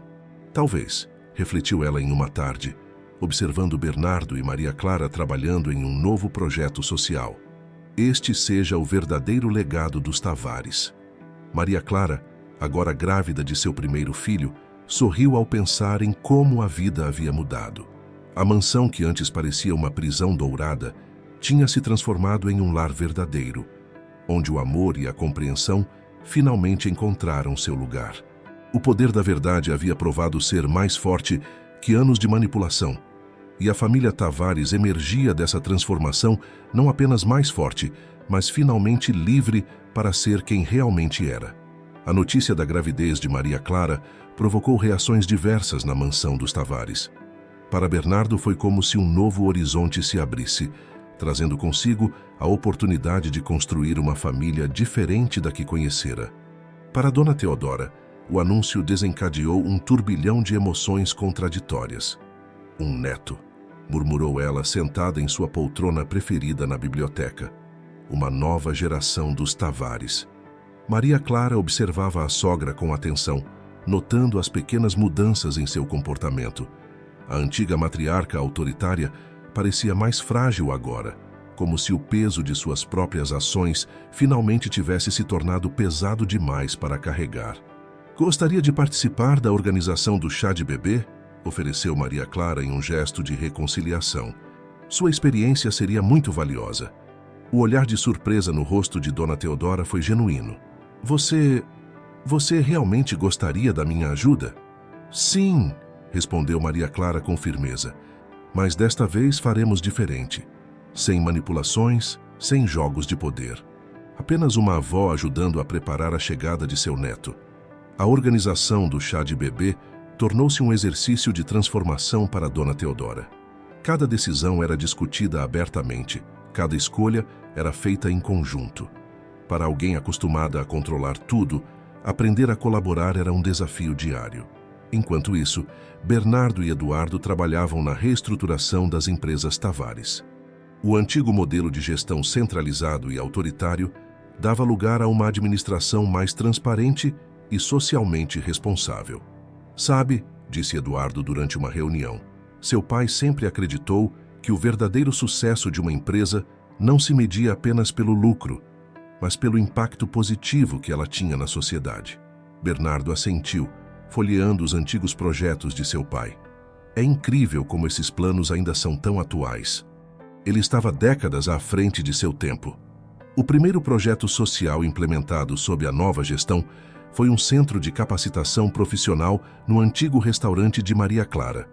Talvez, refletiu ela em uma tarde, observando Bernardo e Maria Clara trabalhando em um novo projeto social. Este seja o verdadeiro legado dos Tavares. Maria Clara, agora grávida de seu primeiro filho, sorriu ao pensar em como a vida havia mudado. A mansão que antes parecia uma prisão dourada tinha se transformado em um lar verdadeiro, onde o amor e a compreensão finalmente encontraram seu lugar. O poder da verdade havia provado ser mais forte que anos de manipulação, e a família Tavares emergia dessa transformação não apenas mais forte, mas finalmente livre para ser quem realmente era. A notícia da gravidez de Maria Clara provocou reações diversas na mansão dos Tavares. Para Bernardo foi como se um novo horizonte se abrisse, trazendo consigo a oportunidade de construir uma família diferente da que conhecera. Para Dona Teodora, o anúncio desencadeou um turbilhão de emoções contraditórias. Um neto, murmurou ela sentada em sua poltrona preferida na biblioteca. Uma nova geração dos Tavares. Maria Clara observava a sogra com atenção, notando as pequenas mudanças em seu comportamento. A antiga matriarca autoritária parecia mais frágil agora, como se o peso de suas próprias ações finalmente tivesse se tornado pesado demais para carregar. Gostaria de participar da organização do chá de bebê? Ofereceu Maria Clara em um gesto de reconciliação. Sua experiência seria muito valiosa. O olhar de surpresa no rosto de Dona Teodora foi genuíno. Você realmente gostaria da minha ajuda? Sim, respondeu Maria Clara com firmeza. Mas desta vez faremos diferente. Sem manipulações, sem jogos de poder. Apenas uma avó ajudando a preparar a chegada de seu neto. A organização do chá de bebê tornou-se um exercício de transformação para Dona Teodora. Cada decisão era discutida abertamente, cada escolha era feita em conjunto. Para alguém acostumada a controlar tudo, aprender a colaborar era um desafio diário. Enquanto isso, Bernardo e Eduardo trabalhavam na reestruturação das empresas Tavares. O antigo modelo de gestão centralizado e autoritário dava lugar a uma administração mais transparente e socialmente responsável. Sabe, disse Eduardo durante uma reunião, seu pai sempre acreditou que o verdadeiro sucesso de uma empresa não se media apenas pelo lucro, mas pelo impacto positivo que ela tinha na sociedade. Bernardo assentiu, folheando os antigos projetos de seu pai. É incrível como esses planos ainda são tão atuais. Ele estava décadas à frente de seu tempo. O primeiro projeto social implementado sob a nova gestão foi um centro de capacitação profissional no antigo restaurante de Maria Clara.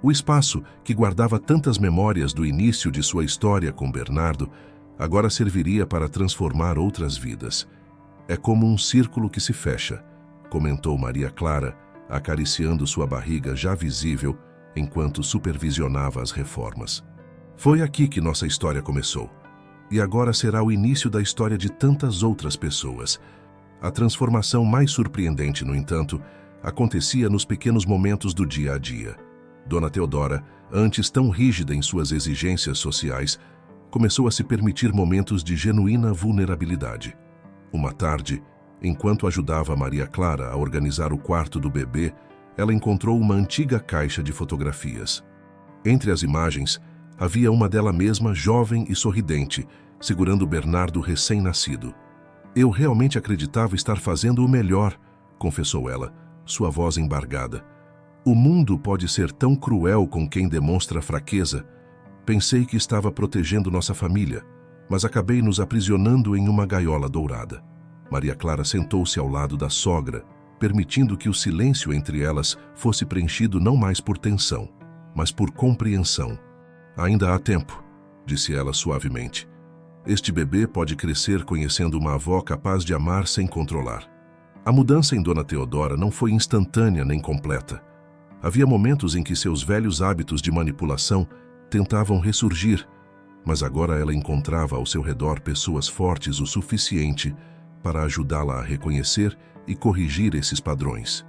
O espaço, que guardava tantas memórias do início de sua história com Bernardo, agora serviria para transformar outras vidas. É como um círculo que se fecha, comentou Maria Clara, acariciando sua barriga já visível enquanto supervisionava as reformas. Foi aqui que nossa história começou. E agora será o início da história de tantas outras pessoas. A transformação mais surpreendente, no entanto, acontecia nos pequenos momentos do dia a dia. Dona Teodora, antes tão rígida em suas exigências sociais, começou a se permitir momentos de genuína vulnerabilidade. Uma tarde, enquanto ajudava Maria Clara a organizar o quarto do bebê, ela encontrou uma antiga caixa de fotografias. Entre as imagens, havia uma dela mesma, jovem e sorridente, segurando Bernardo recém-nascido. Eu realmente acreditava estar fazendo o melhor, confessou ela, sua voz embargada. O mundo pode ser tão cruel com quem demonstra fraqueza. Pensei que estava protegendo nossa família, mas acabei nos aprisionando em uma gaiola dourada. Maria Clara sentou-se ao lado da sogra, permitindo que o silêncio entre elas fosse preenchido não mais por tensão, mas por compreensão. Ainda há tempo, disse ela suavemente. Este bebê pode crescer conhecendo uma avó capaz de amar sem controlar. A mudança em Dona Teodora não foi instantânea nem completa. Havia momentos em que seus velhos hábitos de manipulação tentavam ressurgir, mas agora ela encontrava ao seu redor pessoas fortes o suficiente para ajudá-la a reconhecer e corrigir esses padrões.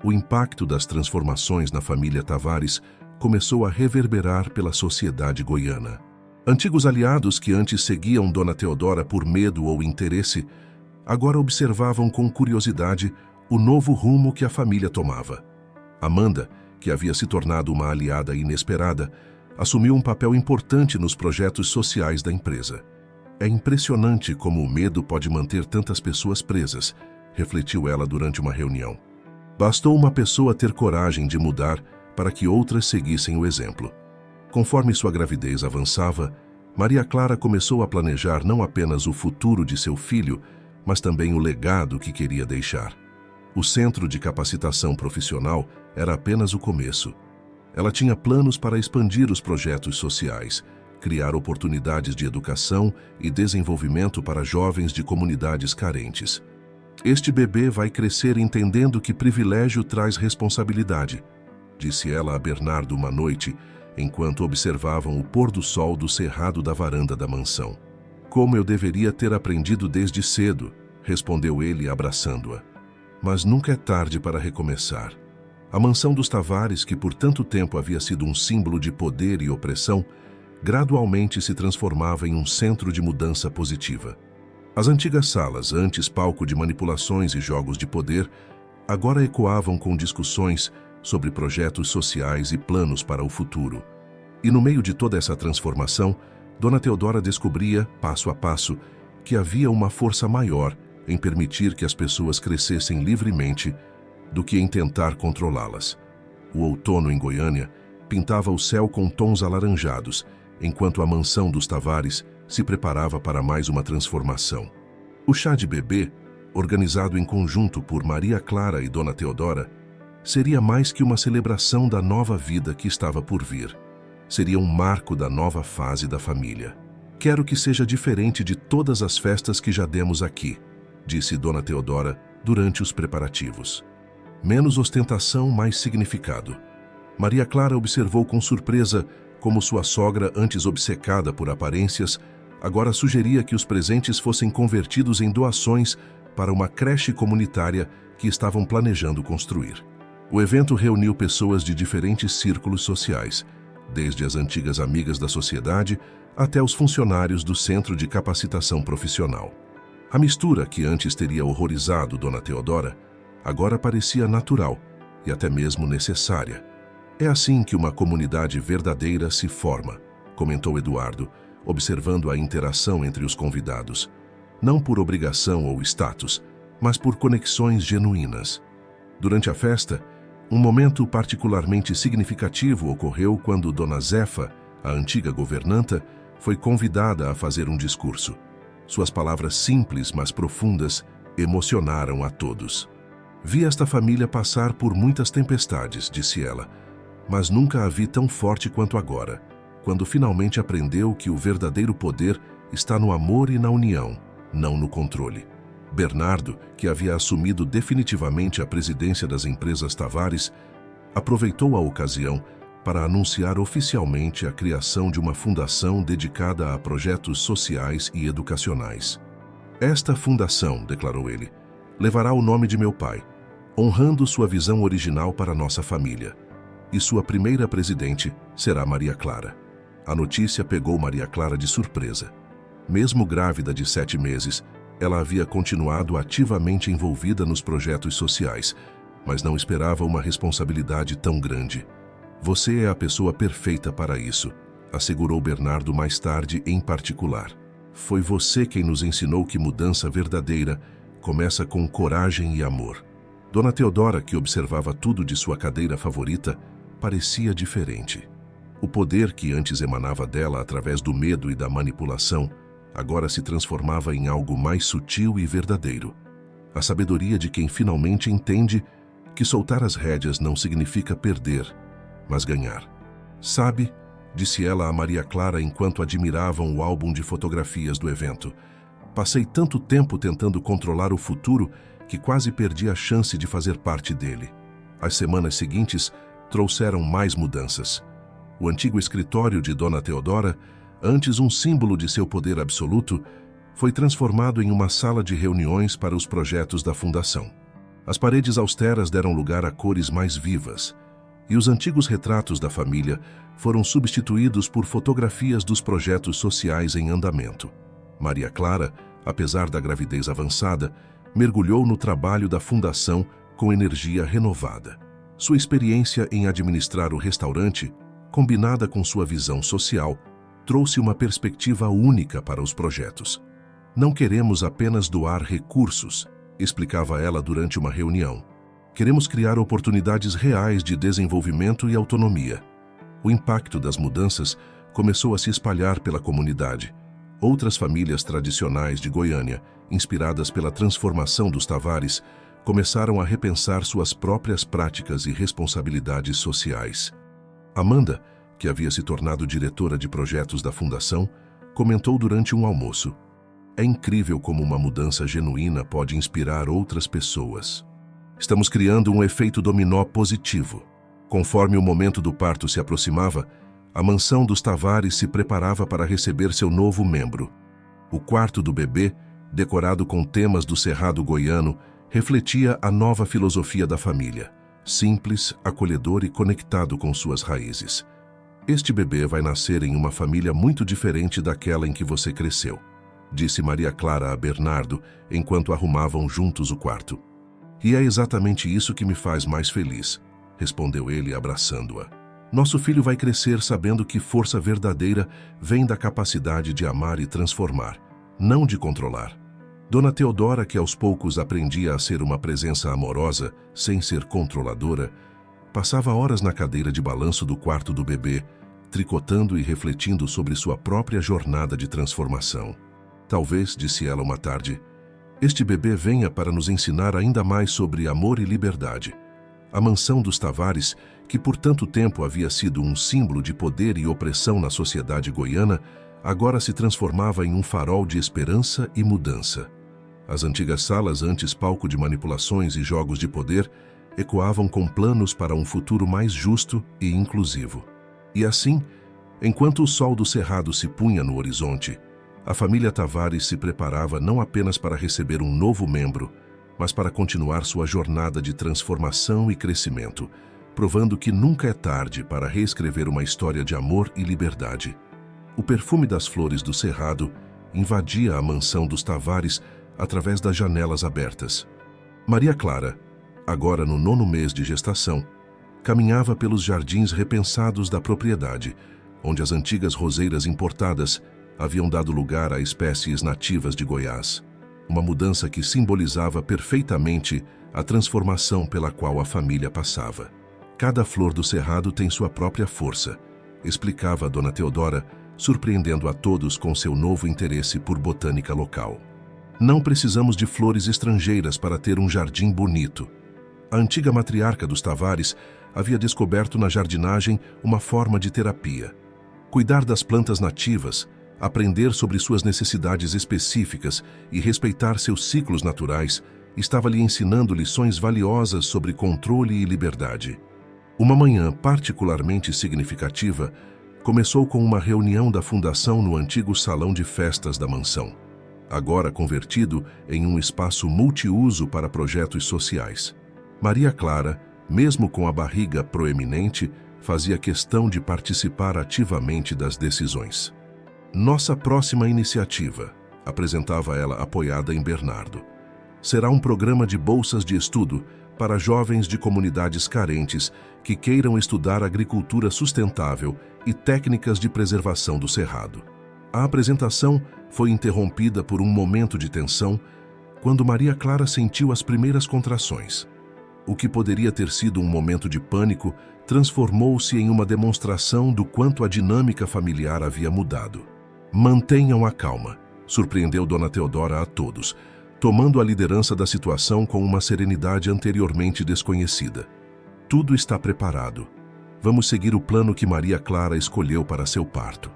O impacto das transformações na família Tavares começou a reverberar pela sociedade goiana. Antigos aliados que antes seguiam Dona Teodora por medo ou interesse, agora observavam com curiosidade o novo rumo que a família tomava. Amanda, que havia se tornado uma aliada inesperada, assumiu um papel importante nos projetos sociais da empresa. É impressionante como o medo pode manter tantas pessoas presas, refletiu ela durante uma reunião. Bastou uma pessoa ter coragem de mudar para que outras seguissem o exemplo. Conforme sua gravidez avançava, Maria Clara começou a planejar não apenas o futuro de seu filho, mas também o legado que queria deixar. O Centro de Capacitação Profissional era apenas o começo. Ela tinha planos para expandir os projetos sociais, criar oportunidades de educação e desenvolvimento para jovens de comunidades carentes. Este bebê vai crescer entendendo que privilégio traz responsabilidade, disse ela a Bernardo uma noite, enquanto observavam o pôr do sol do cerrado da varanda da mansão. Como eu deveria ter aprendido desde cedo, respondeu ele abraçando-a. Mas nunca é tarde para recomeçar. A mansão dos Tavares, que por tanto tempo havia sido um símbolo de poder e opressão, gradualmente se transformava em um centro de mudança positiva. As antigas salas, antes palco de manipulações e jogos de poder, agora ecoavam com discussões sobre projetos sociais e planos para o futuro. E no meio de toda essa transformação, Dona Teodora descobria, passo a passo, que havia uma força maior em permitir que as pessoas crescessem livremente do que em tentar controlá-las. O outono em Goiânia pintava o céu com tons alaranjados, enquanto a mansão dos Tavares se preparava para mais uma transformação. O chá de bebê, organizado em conjunto por Maria Clara e Dona Teodora, seria mais que uma celebração da nova vida que estava por vir. Seria um marco da nova fase da família. Quero que seja diferente de todas as festas que já demos aqui, disse Dona Teodora durante os preparativos. Menos ostentação, mais significado. Maria Clara observou com surpresa como sua sogra, antes obcecada por aparências, agora sugeria que os presentes fossem convertidos em doações para uma creche comunitária que estavam planejando construir. O evento reuniu pessoas de diferentes círculos sociais, desde as antigas amigas da sociedade até os funcionários do Centro de Capacitação Profissional. A mistura, que antes teria horrorizado Dona Teodora, agora parecia natural e até mesmo necessária. É assim que uma comunidade verdadeira se forma, comentou Eduardo, observando a interação entre os convidados. Não por obrigação ou status, mas por conexões genuínas. Durante a festa, um momento particularmente significativo ocorreu quando Dona Zefa, a antiga governanta, foi convidada a fazer um discurso. Suas palavras simples, mas profundas, emocionaram a todos. Vi esta família passar por muitas tempestades, disse ela, mas nunca a vi tão forte quanto agora, quando finalmente aprendeu que o verdadeiro poder está no amor e na união, não no controle. Bernardo, que havia assumido definitivamente a presidência das empresas Tavares, aproveitou a ocasião para anunciar oficialmente a criação de uma fundação dedicada a projetos sociais e educacionais. Esta fundação, declarou ele, levará o nome de meu pai, honrando sua visão original para nossa família. E sua primeira presidente será Maria Clara. A notícia pegou Maria Clara de surpresa. Mesmo grávida de 7 meses, ela havia continuado ativamente envolvida nos projetos sociais, mas não esperava uma responsabilidade tão grande. Você é a pessoa perfeita para isso, assegurou Bernardo mais tarde em particular. Foi você quem nos ensinou que mudança verdadeira começa com coragem e amor. Dona Teodora, que observava tudo de sua cadeira favorita, parecia diferente. O poder que antes emanava dela através do medo e da manipulação, agora se transformava em algo mais sutil e verdadeiro. A sabedoria de quem finalmente entende que soltar as rédeas não significa perder, mas ganhar. Sabe, disse ela a Maria Clara enquanto admiravam o álbum de fotografias do evento. Passei tanto tempo tentando controlar o futuro que quase perdi a chance de fazer parte dele. As semanas seguintes trouxeram mais mudanças. O antigo escritório de Dona Teodora, antes um símbolo de seu poder absoluto, foi transformado em uma sala de reuniões para os projetos da fundação. As paredes austeras deram lugar a cores mais vivas, e os antigos retratos da família foram substituídos por fotografias dos projetos sociais em andamento. Maria Clara, apesar da gravidez avançada, mergulhou no trabalho da fundação com energia renovada. Sua experiência em administrar o restaurante, combinada com sua visão social, trouxe uma perspectiva única para os projetos. Não queremos apenas doar recursos, explicava ela durante uma reunião. Queremos criar oportunidades reais de desenvolvimento e autonomia. O impacto das mudanças começou a se espalhar pela comunidade. Outras famílias tradicionais de Goiânia, inspiradas pela transformação dos Tavares, começaram a repensar suas próprias práticas e responsabilidades sociais. Amanda, que havia se tornado diretora de projetos da fundação, comentou durante um almoço: "É incrível como uma mudança genuína pode inspirar outras pessoas. Estamos criando um efeito dominó positivo." Conforme o momento do parto se aproximava, a mansão dos Tavares se preparava para receber seu novo membro. O quarto do bebê, decorado com temas do Cerrado goiano, refletia a nova filosofia da família: simples, acolhedor e conectado com suas raízes. "Este bebê vai nascer em uma família muito diferente daquela em que você cresceu", disse Maria Clara a Bernardo enquanto arrumavam juntos o quarto. "E é exatamente isso que me faz mais feliz", respondeu ele abraçando-a. "Nosso filho vai crescer sabendo que força verdadeira vem da capacidade de amar e transformar, não de controlar." Dona Teodora, que aos poucos aprendia a ser uma presença amorosa, sem ser controladora, passava horas na cadeira de balanço do quarto do bebê, tricotando e refletindo sobre sua própria jornada de transformação. "Talvez", disse ela uma tarde, "este bebê venha para nos ensinar ainda mais sobre amor e liberdade." A mansão dos Tavares, que por tanto tempo havia sido um símbolo de poder e opressão na sociedade goiana, agora se transformava em um farol de esperança e mudança. As antigas salas, antes palco de manipulações e jogos de poder, ecoavam com planos para um futuro mais justo e inclusivo. E assim, enquanto o sol do Cerrado se punha no horizonte, a família Tavares se preparava não apenas para receber um novo membro, mas para continuar sua jornada de transformação e crescimento, provando que nunca é tarde para reescrever uma história de amor e liberdade. O perfume das flores do Cerrado invadia a mansão dos Tavares através das janelas abertas. Maria Clara, agora no 9º mês de gestação, caminhava pelos jardins repensados da propriedade, onde as antigas roseiras importadas haviam dado lugar a espécies nativas de Goiás. Uma mudança que simbolizava perfeitamente a transformação pela qual a família passava. "Cada flor do Cerrado tem sua própria força", explicava a Dona Teodora, surpreendendo a todos com seu novo interesse por botânica local. "Não precisamos de flores estrangeiras para ter um jardim bonito." A antiga matriarca dos Tavares havia descoberto na jardinagem uma forma de terapia. Cuidar das plantas nativas, aprender sobre suas necessidades específicas e respeitar seus ciclos naturais estava lhe ensinando lições valiosas sobre controle e liberdade. Uma manhã particularmente significativa começou com uma reunião da fundação no antigo salão de festas da mansão, agora convertido em um espaço multiuso para projetos sociais. Maria Clara, mesmo com a barriga proeminente, fazia questão de participar ativamente das decisões. "Nossa próxima iniciativa", apresentava ela apoiada em Bernardo, "será um programa de bolsas de estudo para jovens de comunidades carentes que queiram estudar agricultura sustentável e técnicas de preservação do Cerrado." A apresentação foi interrompida por um momento de tensão quando Maria Clara sentiu as primeiras contrações. O que poderia ter sido um momento de pânico transformou-se em uma demonstração do quanto a dinâmica familiar havia mudado. "Mantenham a calma", surpreendeu Dona Teodora a todos, tomando a liderança da situação com uma serenidade anteriormente desconhecida. "Tudo está preparado. Vamos seguir o plano que Maria Clara escolheu para seu parto.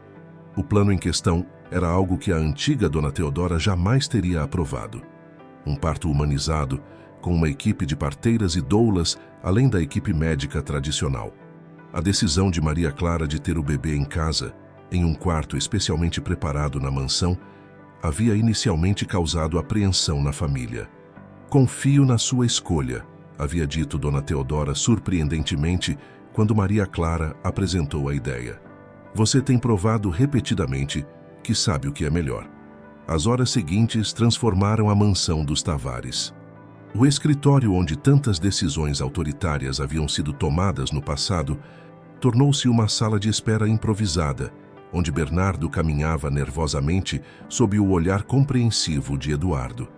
O plano em questão era algo que a antiga Dona Teodora jamais teria aprovado. Um parto humanizado, com uma equipe de parteiras e doulas, além da equipe médica tradicional. A decisão de Maria Clara de ter o bebê em casa, em um quarto especialmente preparado na mansão, havia inicialmente causado apreensão na família. "Confio na sua escolha", havia dito Dona Teodora surpreendentemente quando Maria Clara apresentou a ideia. "Você tem provado repetidamente que sabe o que é melhor." As horas seguintes transformaram a mansão dos Tavares. O escritório onde tantas decisões autoritárias haviam sido tomadas no passado tornou-se uma sala de espera improvisada, onde Bernardo caminhava nervosamente sob o olhar compreensivo de Eduardo.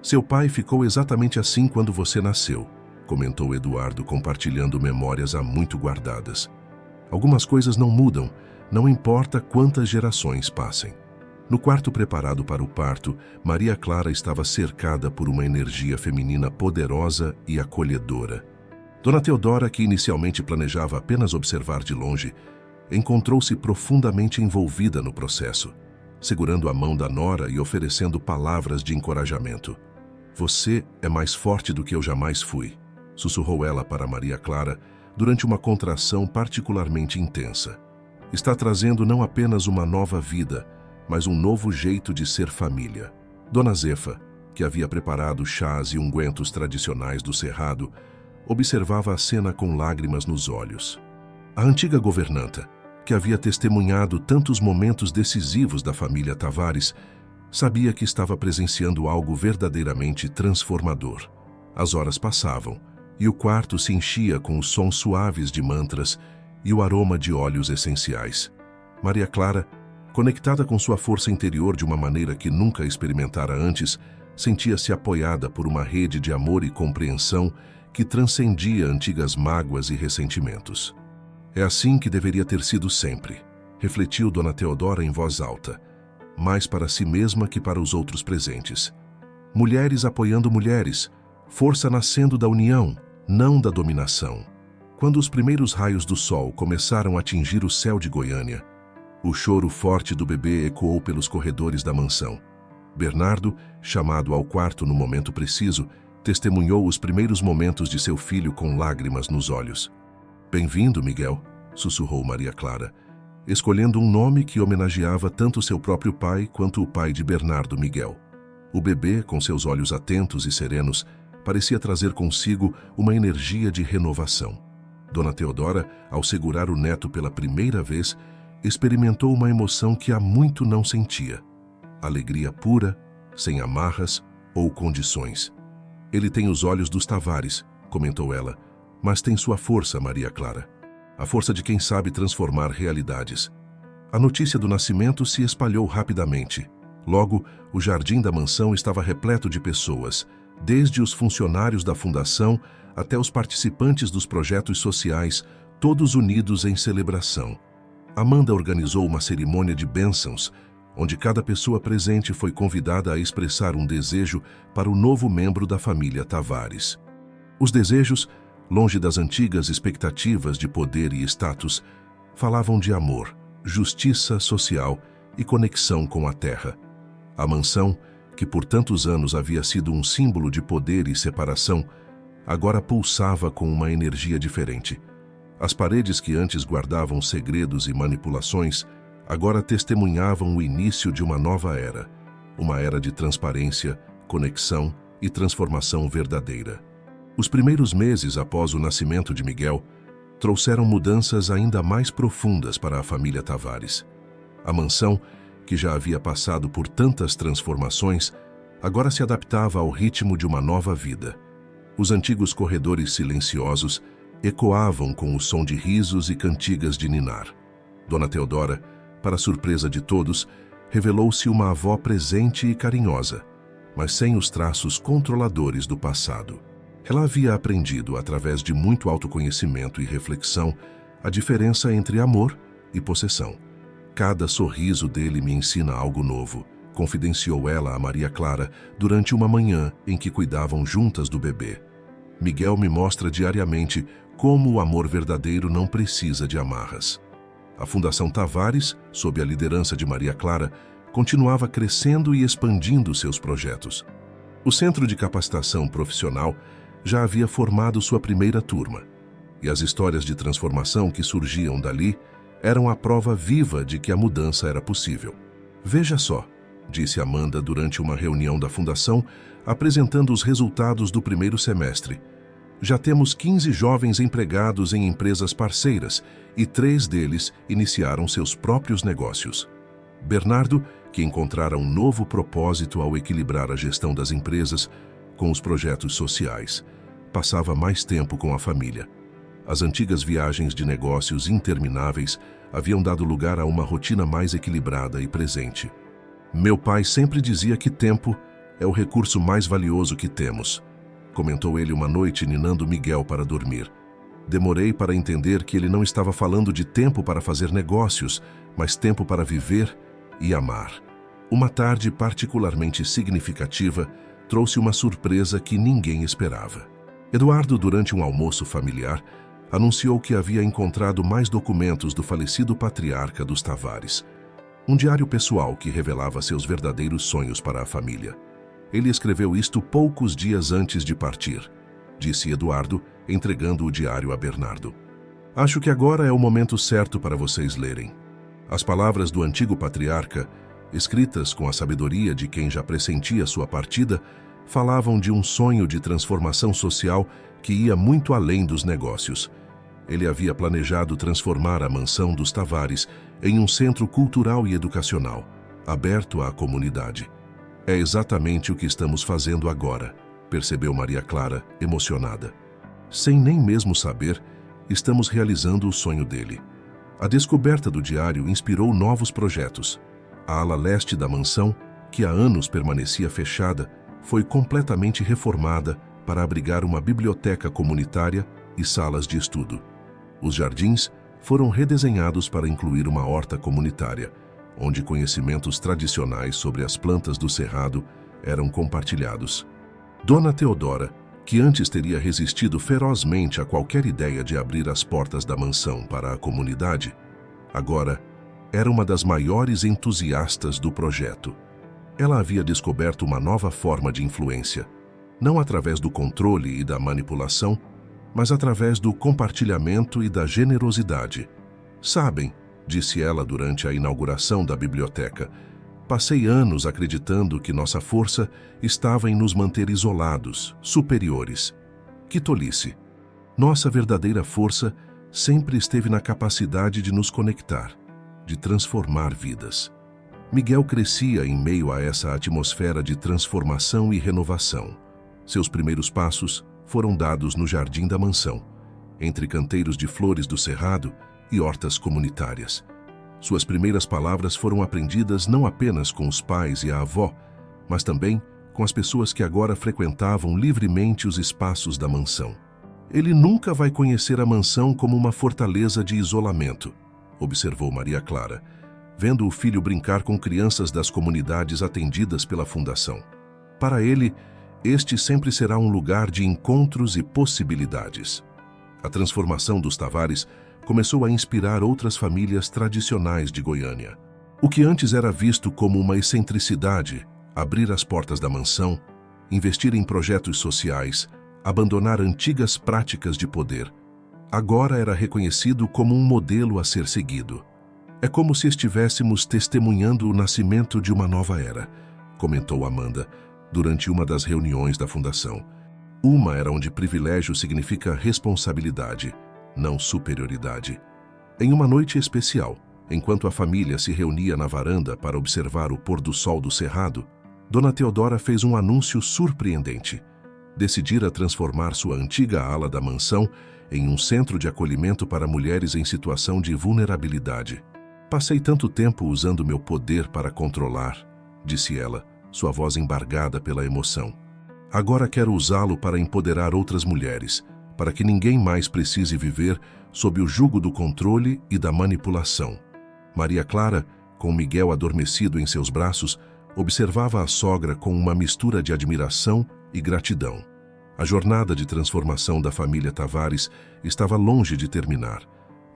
"Seu pai ficou exatamente assim quando você nasceu", comentou Eduardo, compartilhando memórias há muito guardadas. "Algumas coisas não mudam, não importa quantas gerações passem." No quarto preparado para o parto, Maria Clara estava cercada por uma energia feminina poderosa e acolhedora. Dona Teodora, que inicialmente planejava apenas observar de longe, encontrou-se profundamente envolvida no processo, segurando a mão da nora e oferecendo palavras de encorajamento. "Você é mais forte do que eu jamais fui", sussurrou ela para Maria Clara durante uma contração particularmente intensa. "Está trazendo não apenas uma nova vida, mas um novo jeito de ser família." Dona Zefa, que havia preparado chás e ungüentos tradicionais do Cerrado, observava a cena com lágrimas nos olhos. A antiga governanta, que havia testemunhado tantos momentos decisivos da família Tavares, sabia que estava presenciando algo verdadeiramente transformador. As horas passavam, e o quarto se enchia com os sons suaves de mantras e o aroma de óleos essenciais. Maria Clara, conectada com sua força interior de uma maneira que nunca experimentara antes, sentia-se apoiada por uma rede de amor e compreensão que transcendia antigas mágoas e ressentimentos. "É assim que deveria ter sido sempre", refletiu Dona Teodora em voz alta, mais para si mesma que para os outros presentes. "Mulheres apoiando mulheres, força nascendo da união, não da dominação." Quando os primeiros raios do sol começaram a atingir o céu de Goiânia, o choro forte do bebê ecoou pelos corredores da mansão. Bernardo, chamado ao quarto no momento preciso, testemunhou os primeiros momentos de seu filho com lágrimas nos olhos. "Bem-vindo, Miguel", sussurrou Maria Clara, escolhendo um nome que homenageava tanto seu próprio pai quanto o pai de Bernardo, Miguel. O bebê, com seus olhos atentos e serenos, parecia trazer consigo uma energia de renovação. Dona Teodora, ao segurar o neto pela primeira vez, experimentou uma emoção que há muito não sentia. Alegria pura, sem amarras ou condições. "Ele tem os olhos dos Tavares", comentou ela, "mas tem sua força, Maria Clara. A força de quem sabe transformar realidades." A notícia do nascimento se espalhou rapidamente. Logo, o jardim da mansão estava repleto de pessoas, desde os funcionários da fundação até os participantes dos projetos sociais, todos unidos em celebração. Amanda organizou uma cerimônia de bênçãos, onde cada pessoa presente foi convidada a expressar um desejo para o novo membro da família Tavares. Os desejos, longe das antigas expectativas de poder e status, falavam de amor, justiça social e conexão com a terra. A mansão, que por tantos anos havia sido um símbolo de poder e separação, agora pulsava com uma energia diferente. As paredes que antes guardavam segredos e manipulações, agora testemunhavam o início de uma nova era, uma era de transparência, conexão e transformação verdadeira. Os primeiros meses após o nascimento de Miguel trouxeram mudanças ainda mais profundas para a família Tavares. A mansão, que já havia passado por tantas transformações, agora se adaptava ao ritmo de uma nova vida. Os antigos corredores silenciosos ecoavam com o som de risos e cantigas de ninar. Dona Teodora, para surpresa de todos, revelou-se uma avó presente e carinhosa, mas sem os traços controladores do passado. Ela havia aprendido, através de muito autoconhecimento e reflexão, a diferença entre amor e possessão. "Cada sorriso dele me ensina algo novo", confidenciou ela a Maria Clara durante uma manhã em que cuidavam juntas do bebê. "Miguel me mostra diariamente como o amor verdadeiro não precisa de amarras. A Fundação Tavares, sob a liderança de Maria Clara, continuava crescendo e expandindo seus projetos. O Centro de Capacitação Profissional já havia formado sua primeira turma, e as histórias de transformação que surgiam dali eram a prova viva de que a mudança era possível. Veja só, disse Amanda durante uma reunião da Fundação, apresentando os resultados do primeiro semestre. Já temos 15 jovens empregados em empresas parceiras e 3 deles iniciaram seus próprios negócios. Bernardo, que encontrara um novo propósito ao equilibrar a gestão das empresas com os projetos sociais, passava mais tempo com a família. As antigas viagens de negócios intermináveis haviam dado lugar a uma rotina mais equilibrada e presente. Meu pai sempre dizia que tempo é o recurso mais valioso que temos, comentou ele uma noite ninando Miguel para dormir. Demorei para entender que ele não estava falando de tempo para fazer negócios, mas tempo para viver e amar. Uma tarde particularmente significativa trouxe uma surpresa que ninguém esperava. Eduardo, durante um almoço familiar, anunciou que havia encontrado mais documentos do falecido patriarca dos Tavares. Um diário pessoal que revelava seus verdadeiros sonhos para a família. Ele escreveu isto poucos dias antes de partir, disse Eduardo, entregando o diário a Bernardo. Acho que agora é o momento certo para vocês lerem. As palavras do antigo patriarca, escritas com a sabedoria de quem já pressentia sua partida, falavam de um sonho de transformação social que ia muito além dos negócios. Ele havia planejado transformar a mansão dos Tavares em um centro cultural e educacional, aberto à comunidade. É exatamente o que estamos fazendo agora, percebeu Maria Clara, emocionada. Sem nem mesmo saber, estamos realizando o sonho dele. A descoberta do diário inspirou novos projetos. A ala leste da mansão, que há anos permanecia fechada, foi completamente reformada para abrigar uma biblioteca comunitária e salas de estudo. Os jardins foram redesenhados para incluir uma horta comunitária, onde conhecimentos tradicionais sobre as plantas do cerrado eram compartilhados. Dona Teodora, que antes teria resistido ferozmente a qualquer ideia de abrir as portas da mansão para a comunidade, agora era uma das maiores entusiastas do projeto. Ela havia descoberto uma nova forma de influência, não através do controle e da manipulação, mas através do compartilhamento e da generosidade. Sabem, disse ela durante a inauguração da biblioteca, passei anos acreditando que nossa força estava em nos manter isolados, superiores. Que tolice! Nossa verdadeira força sempre esteve na capacidade de nos conectar, de transformar vidas. Miguel crescia em meio a essa atmosfera de transformação e renovação. Seus primeiros passos foram dados no jardim da mansão, entre canteiros de flores do cerrado e hortas comunitárias. Suas primeiras palavras foram aprendidas não apenas com os pais e a avó, mas também com as pessoas que agora frequentavam livremente os espaços da mansão. Ele nunca vai conhecer a mansão como uma fortaleza de isolamento, observou Maria Clara, vendo o filho brincar com crianças das comunidades atendidas pela Fundação. Para ele, este sempre será um lugar de encontros e possibilidades. A transformação dos Tavares começou a inspirar outras famílias tradicionais de Goiânia. O que antes era visto como uma excentricidade, abrir as portas da mansão, investir em projetos sociais, abandonar antigas práticas de poder, agora era reconhecido como um modelo a ser seguido. É como se estivéssemos testemunhando o nascimento de uma nova era, comentou Amanda, durante uma das reuniões da Fundação. Uma era onde privilégio significa responsabilidade, não superioridade. Em uma noite especial, enquanto a família se reunia na varanda para observar o pôr do sol do cerrado, Dona Teodora fez um anúncio surpreendente. Decidira transformar sua antiga ala da mansão em um centro de acolhimento para mulheres em situação de vulnerabilidade. Passei tanto tempo usando meu poder para controlar, disse ela, sua voz embargada pela emoção. Agora quero usá-lo para empoderar outras mulheres, para que ninguém mais precise viver sob o jugo do controle e da manipulação. Maria Clara, com Miguel adormecido em seus braços, observava a sogra com uma mistura de admiração e gratidão. A jornada de transformação da família Tavares estava longe de terminar,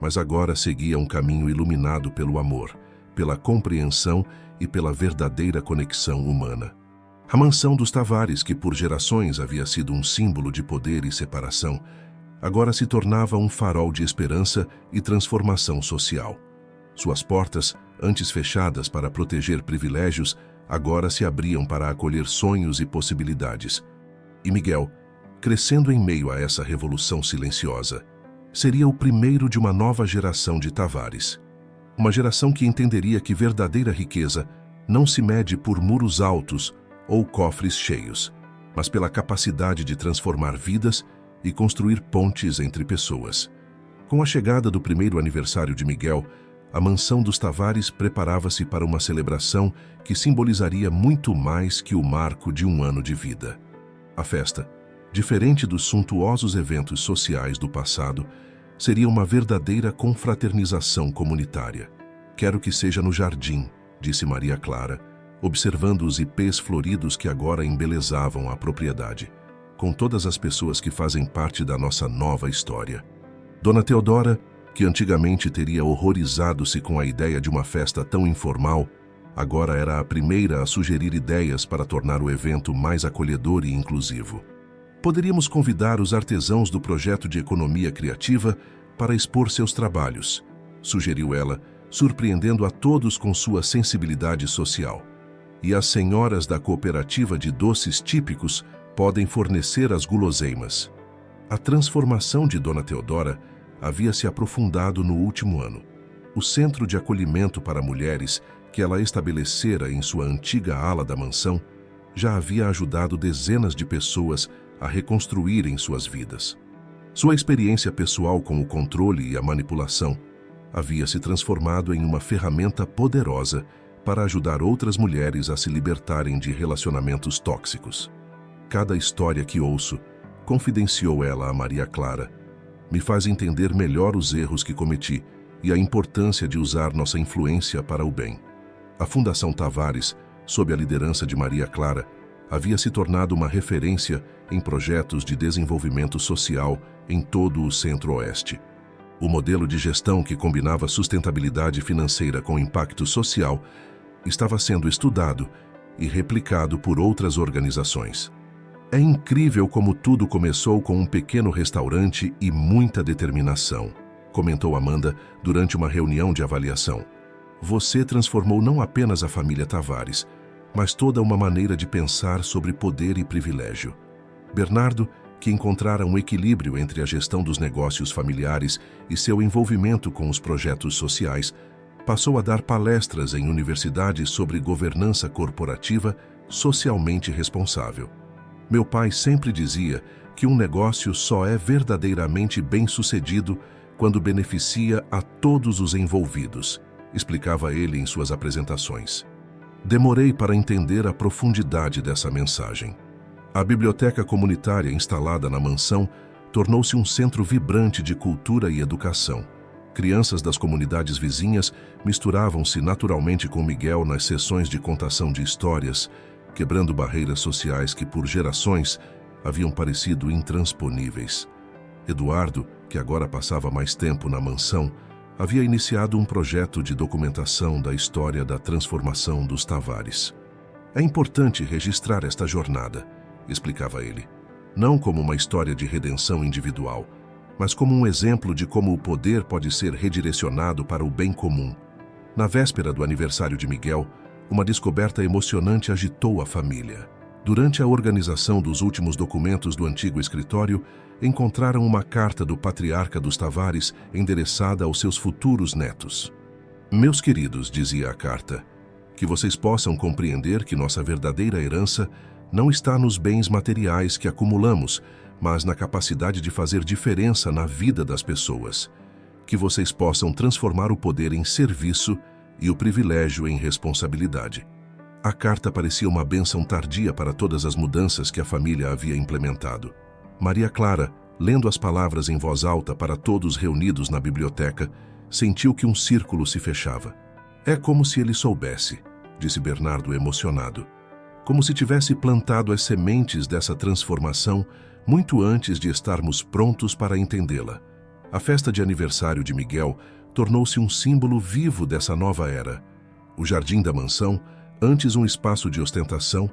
mas agora seguia um caminho iluminado pelo amor, pela compreensão e pela verdadeira conexão humana. A mansão dos Tavares, que por gerações havia sido um símbolo de poder e separação, agora se tornava um farol de esperança e transformação social. Suas portas, antes fechadas para proteger privilégios, agora se abriam para acolher sonhos e possibilidades. E Miguel, crescendo em meio a essa revolução silenciosa, seria o primeiro de uma nova geração de Tavares. Uma geração que entenderia que verdadeira riqueza não se mede por muros altos ou cofres cheios, mas pela capacidade de transformar vidas e construir pontes entre pessoas. Com a chegada do primeiro aniversário de Miguel, a mansão dos Tavares preparava-se para uma celebração que simbolizaria muito mais que o marco de um ano de vida. A festa, diferente dos suntuosos eventos sociais do passado, seria uma verdadeira confraternização comunitária. "Quero que seja no jardim", disse Maria Clara, observando os ipês floridos que agora embelezavam a propriedade, "com todas as pessoas que fazem parte da nossa nova história." Dona Teodora, que antigamente teria horrorizado-se com a ideia de uma festa tão informal, agora era a primeira a sugerir ideias para tornar o evento mais acolhedor e inclusivo. "Poderíamos convidar os artesãos do projeto de economia criativa para expor seus trabalhos", sugeriu ela, surpreendendo a todos com sua sensibilidade social. "E as senhoras da cooperativa de doces típicos podem fornecer as guloseimas." A transformação de Dona Teodora havia se aprofundado no último ano. O centro de acolhimento para mulheres que ela estabelecera em sua antiga ala da mansão já havia ajudado dezenas de pessoas a reconstruírem suas vidas. Sua experiência pessoal com o controle e a manipulação havia se transformado em uma ferramenta poderosa para ajudar outras mulheres a se libertarem de relacionamentos tóxicos. "Cada história que ouço", confidenciou ela a Maria Clara, "me faz entender melhor os erros que cometi e a importância de usar nossa influência para o bem." A Fundação Tavares, sob a liderança de Maria Clara, havia se tornado uma referência em projetos de desenvolvimento social em todo o Centro-Oeste. O modelo de gestão que combinava sustentabilidade financeira com impacto social estava sendo estudado e replicado por outras organizações. "É incrível como tudo começou com um pequeno restaurante e muita determinação", comentou Amanda durante uma reunião de avaliação. "Você transformou não apenas a família Tavares, mas toda uma maneira de pensar sobre poder e privilégio." Bernardo, que encontrara um equilíbrio entre a gestão dos negócios familiares e seu envolvimento com os projetos sociais, passou a dar palestras em universidades sobre governança corporativa socialmente responsável. "Meu pai sempre dizia que um negócio só é verdadeiramente bem-sucedido quando beneficia a todos os envolvidos", explicava ele em suas apresentações. Demorei para entender a profundidade dessa mensagem. A biblioteca comunitária instalada na mansão tornou-se um centro vibrante de cultura e educação. Crianças das comunidades vizinhas misturavam-se naturalmente com Miguel nas sessões de contação de histórias, quebrando barreiras sociais que por gerações haviam parecido intransponíveis. Eduardo, que agora passava mais tempo na mansão, havia iniciado um projeto de documentação da história da transformação dos Tavares. "É importante registrar esta jornada", explicava ele, "não como uma história de redenção individual, mas como um exemplo de como o poder pode ser redirecionado para o bem comum." Na véspera do aniversário de Miguel, uma descoberta emocionante agitou a família. Durante a organização dos últimos documentos do antigo escritório, encontraram uma carta do patriarca dos Tavares endereçada aos seus futuros netos. "Meus queridos", dizia a carta, "que vocês possam compreender que nossa verdadeira herança não está nos bens materiais que acumulamos, mas na capacidade de fazer diferença na vida das pessoas. Que vocês possam transformar o poder em serviço e o privilégio em responsabilidade." A carta parecia uma bênção tardia para todas as mudanças que a família havia implementado. Maria Clara, lendo as palavras em voz alta para todos reunidos na biblioteca, sentiu que um círculo se fechava. "É como se ele soubesse", disse Bernardo emocionado. "Como se tivesse plantado as sementes dessa transformação muito antes de estarmos prontos para entendê-la. A festa de aniversário de Miguel tornou-se um símbolo vivo dessa nova era. O jardim da mansão, antes um espaço de ostentação,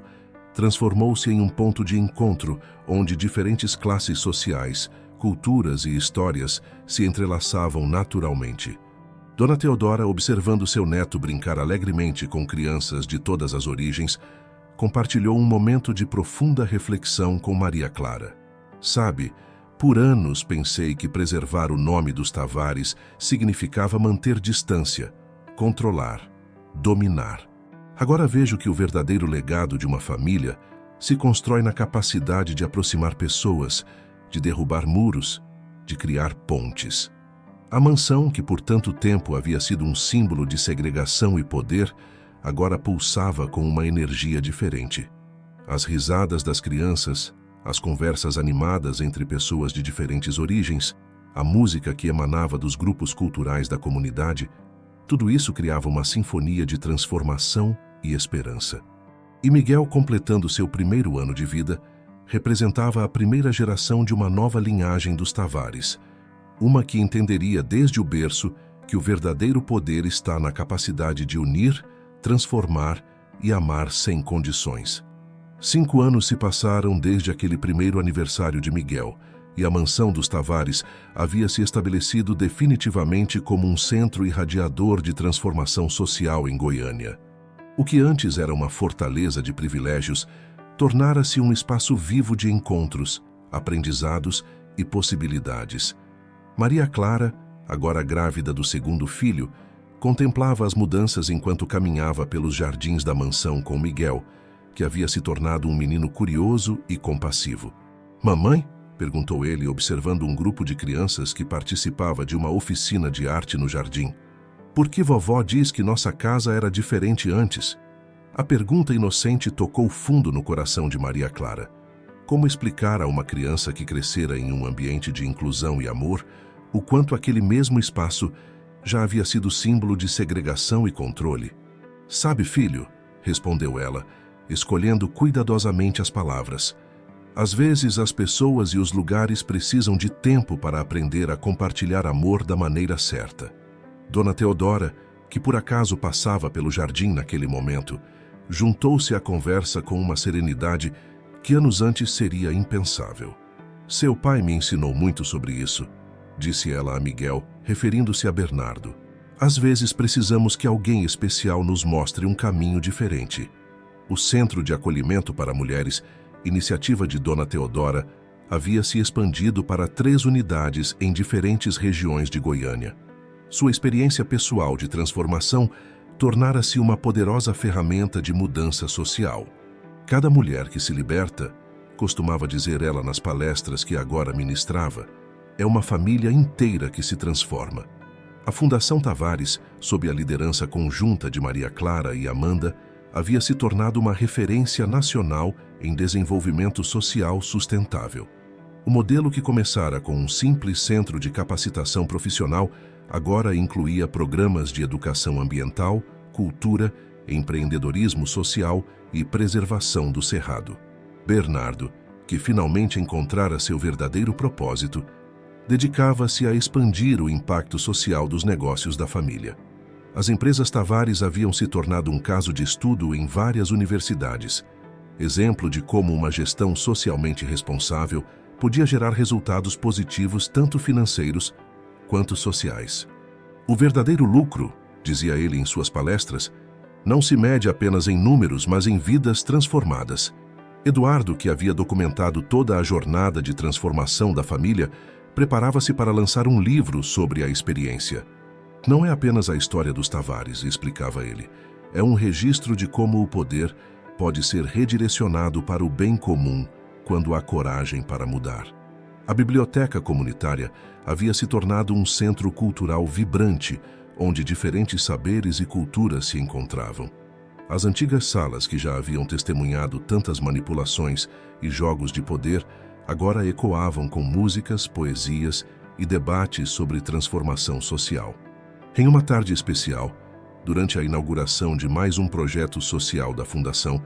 transformou-se em um ponto de encontro onde diferentes classes sociais, culturas e histórias se entrelaçavam naturalmente. Dona Teodora, observando seu neto brincar alegremente com crianças de todas as origens, compartilhou um momento de profunda reflexão com Maria Clara. Sabe, por anos pensei que preservar o nome dos Tavares significava manter distância, controlar, dominar. Agora vejo que o verdadeiro legado de uma família se constrói na capacidade de aproximar pessoas, de derrubar muros, de criar pontes. A mansão, que por tanto tempo havia sido um símbolo de segregação e poder, agora pulsava com uma energia diferente. As risadas das crianças, as conversas animadas entre pessoas de diferentes origens, a música que emanava dos grupos culturais da comunidade, tudo isso criava uma sinfonia de transformação e esperança. E Miguel, completando seu primeiro ano de vida, representava a primeira geração de uma nova linhagem dos Tavares, uma que entenderia desde o berço que o verdadeiro poder está na capacidade de unir, transformar e amar sem condições. 5 anos se passaram desde aquele primeiro aniversário de Miguel, e a mansão dos Tavares havia se estabelecido definitivamente como um centro irradiador de transformação social em Goiânia. O que antes era uma fortaleza de privilégios, tornara-se um espaço vivo de encontros, aprendizados e possibilidades. Maria Clara, agora grávida do segundo filho, contemplava as mudanças enquanto caminhava pelos jardins da mansão com Miguel, que havia se tornado um menino curioso e compassivo. "Mamãe?", perguntou ele, observando um grupo de crianças que participava de uma oficina de arte no jardim. "Por que vovó diz que nossa casa era diferente antes?" A pergunta inocente tocou fundo no coração de Maria Clara. Como explicar a uma criança que crescera em um ambiente de inclusão e amor o quanto aquele mesmo espaço já havia sido símbolo de segregação e controle? "Sabe, filho", respondeu ela, escolhendo cuidadosamente as palavras, "às vezes as pessoas e os lugares precisam de tempo para aprender a compartilhar amor da maneira certa." Dona Teodora, que por acaso passava pelo jardim naquele momento, juntou-se à conversa com uma serenidade que anos antes seria impensável. "Seu pai me ensinou muito sobre isso", disse ela a Miguel, referindo-se a Bernardo. "Às vezes precisamos que alguém especial nos mostre um caminho diferente." O Centro de Acolhimento para Mulheres, iniciativa de Dona Teodora, havia se expandido para 3 unidades em diferentes regiões de Goiânia. Sua experiência pessoal de transformação tornara-se uma poderosa ferramenta de mudança social. "Cada mulher que se liberta", costumava dizer ela nas palestras que agora ministrava, "é uma família inteira que se transforma." A Fundação Tavares, sob a liderança conjunta de Maria Clara e Amanda, havia se tornado uma referência nacional em desenvolvimento social sustentável. O modelo, que começara com um simples centro de capacitação profissional, agora incluía programas de educação ambiental, cultura, empreendedorismo social e preservação do cerrado. Bernardo, que finalmente encontrara seu verdadeiro propósito, dedicava-se a expandir o impacto social dos negócios da família. As empresas Tavares haviam se tornado um caso de estudo em várias universidades, exemplo de como uma gestão socialmente responsável podia gerar resultados positivos tanto financeiros quanto sociais. "O verdadeiro lucro", dizia ele em suas palestras, "não se mede apenas em números, mas em vidas transformadas." Eduardo, que havia documentado toda a jornada de transformação da família, preparava-se para lançar um livro sobre a experiência. "Não é apenas a história dos Tavares", explicava ele. "É um registro de como o poder pode ser redirecionado para o bem comum quando há coragem para mudar." A biblioteca comunitária havia se tornado um centro cultural vibrante, onde diferentes saberes e culturas se encontravam. As antigas salas, que já haviam testemunhado tantas manipulações e jogos de poder, agora ecoavam com músicas, poesias e debates sobre transformação social. Em uma tarde especial, durante a inauguração de mais um projeto social da Fundação,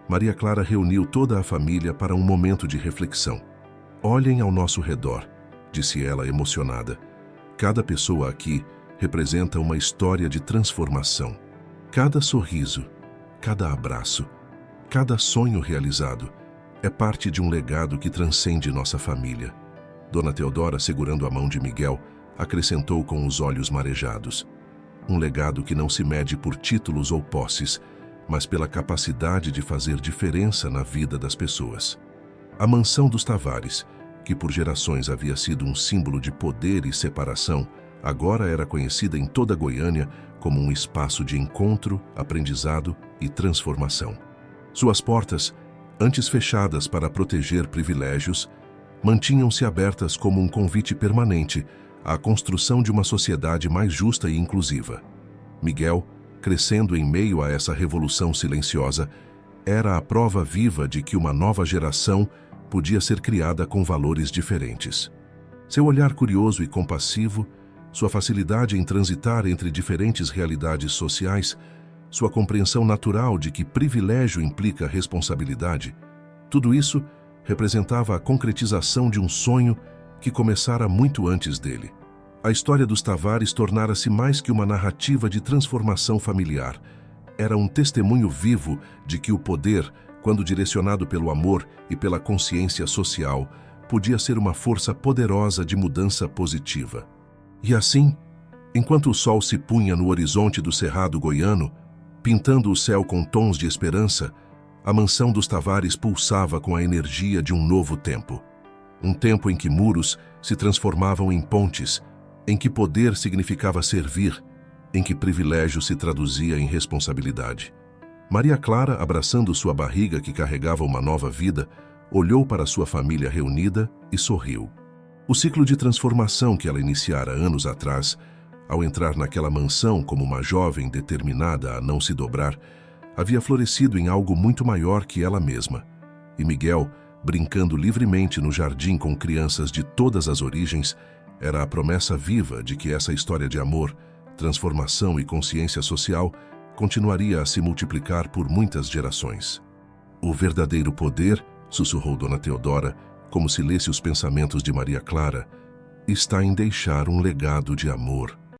Maria Clara reuniu toda a família para um momento de reflexão. Olhem ao nosso redor, disse ela emocionada. Cada pessoa aqui representa uma história de transformação. Cada sorriso, cada abraço, cada sonho realizado é parte de um legado que transcende nossa família. Dona Teodora, segurando a mão de Miguel, acrescentou com os olhos marejados. Um legado que não se mede por títulos ou posses, mas pela capacidade de fazer diferença na vida das pessoas. A mansão dos Tavares, que por gerações havia sido um símbolo de poder e separação, agora era conhecida em toda Goiânia como um espaço de encontro, aprendizado e transformação. Suas portas, antes fechadas para proteger privilégios, mantinham-se abertas como um convite permanente à construção de uma sociedade mais justa e inclusiva. Miguel, crescendo em meio a essa revolução silenciosa, era a prova viva de que uma nova geração podia ser criada com valores diferentes. Seu olhar curioso e compassivo, sua facilidade em transitar entre diferentes realidades sociais, sua compreensão natural de que privilégio implica responsabilidade, tudo isso representava a concretização de um sonho que começara muito antes dele. A história dos Tavares tornara-se mais que uma narrativa de transformação familiar. Era um testemunho vivo de que o poder, quando direcionado pelo amor e pela consciência social, podia ser uma força poderosa de mudança positiva. E assim, enquanto o sol se punha no horizonte do cerrado goiano, pintando o céu com tons de esperança, a mansão dos Tavares pulsava com a energia de um novo tempo. Um tempo em que muros se transformavam em pontes, em que poder significava servir, em que privilégio se traduzia em responsabilidade. Maria Clara, abraçando sua barriga que carregava uma nova vida, olhou para sua família reunida e sorriu. O ciclo de transformação que ela iniciara anos atrás, ao entrar naquela mansão como uma jovem determinada a não se dobrar, havia florescido em algo muito maior que ela mesma. E Miguel, brincando livremente no jardim com crianças de todas as origens, era a promessa viva de que essa história de amor, transformação e consciência social continuaria a se multiplicar por muitas gerações. O verdadeiro poder, sussurrou Dona Teodora, como se lesse os pensamentos de Maria Clara, está em deixar um legado de amor,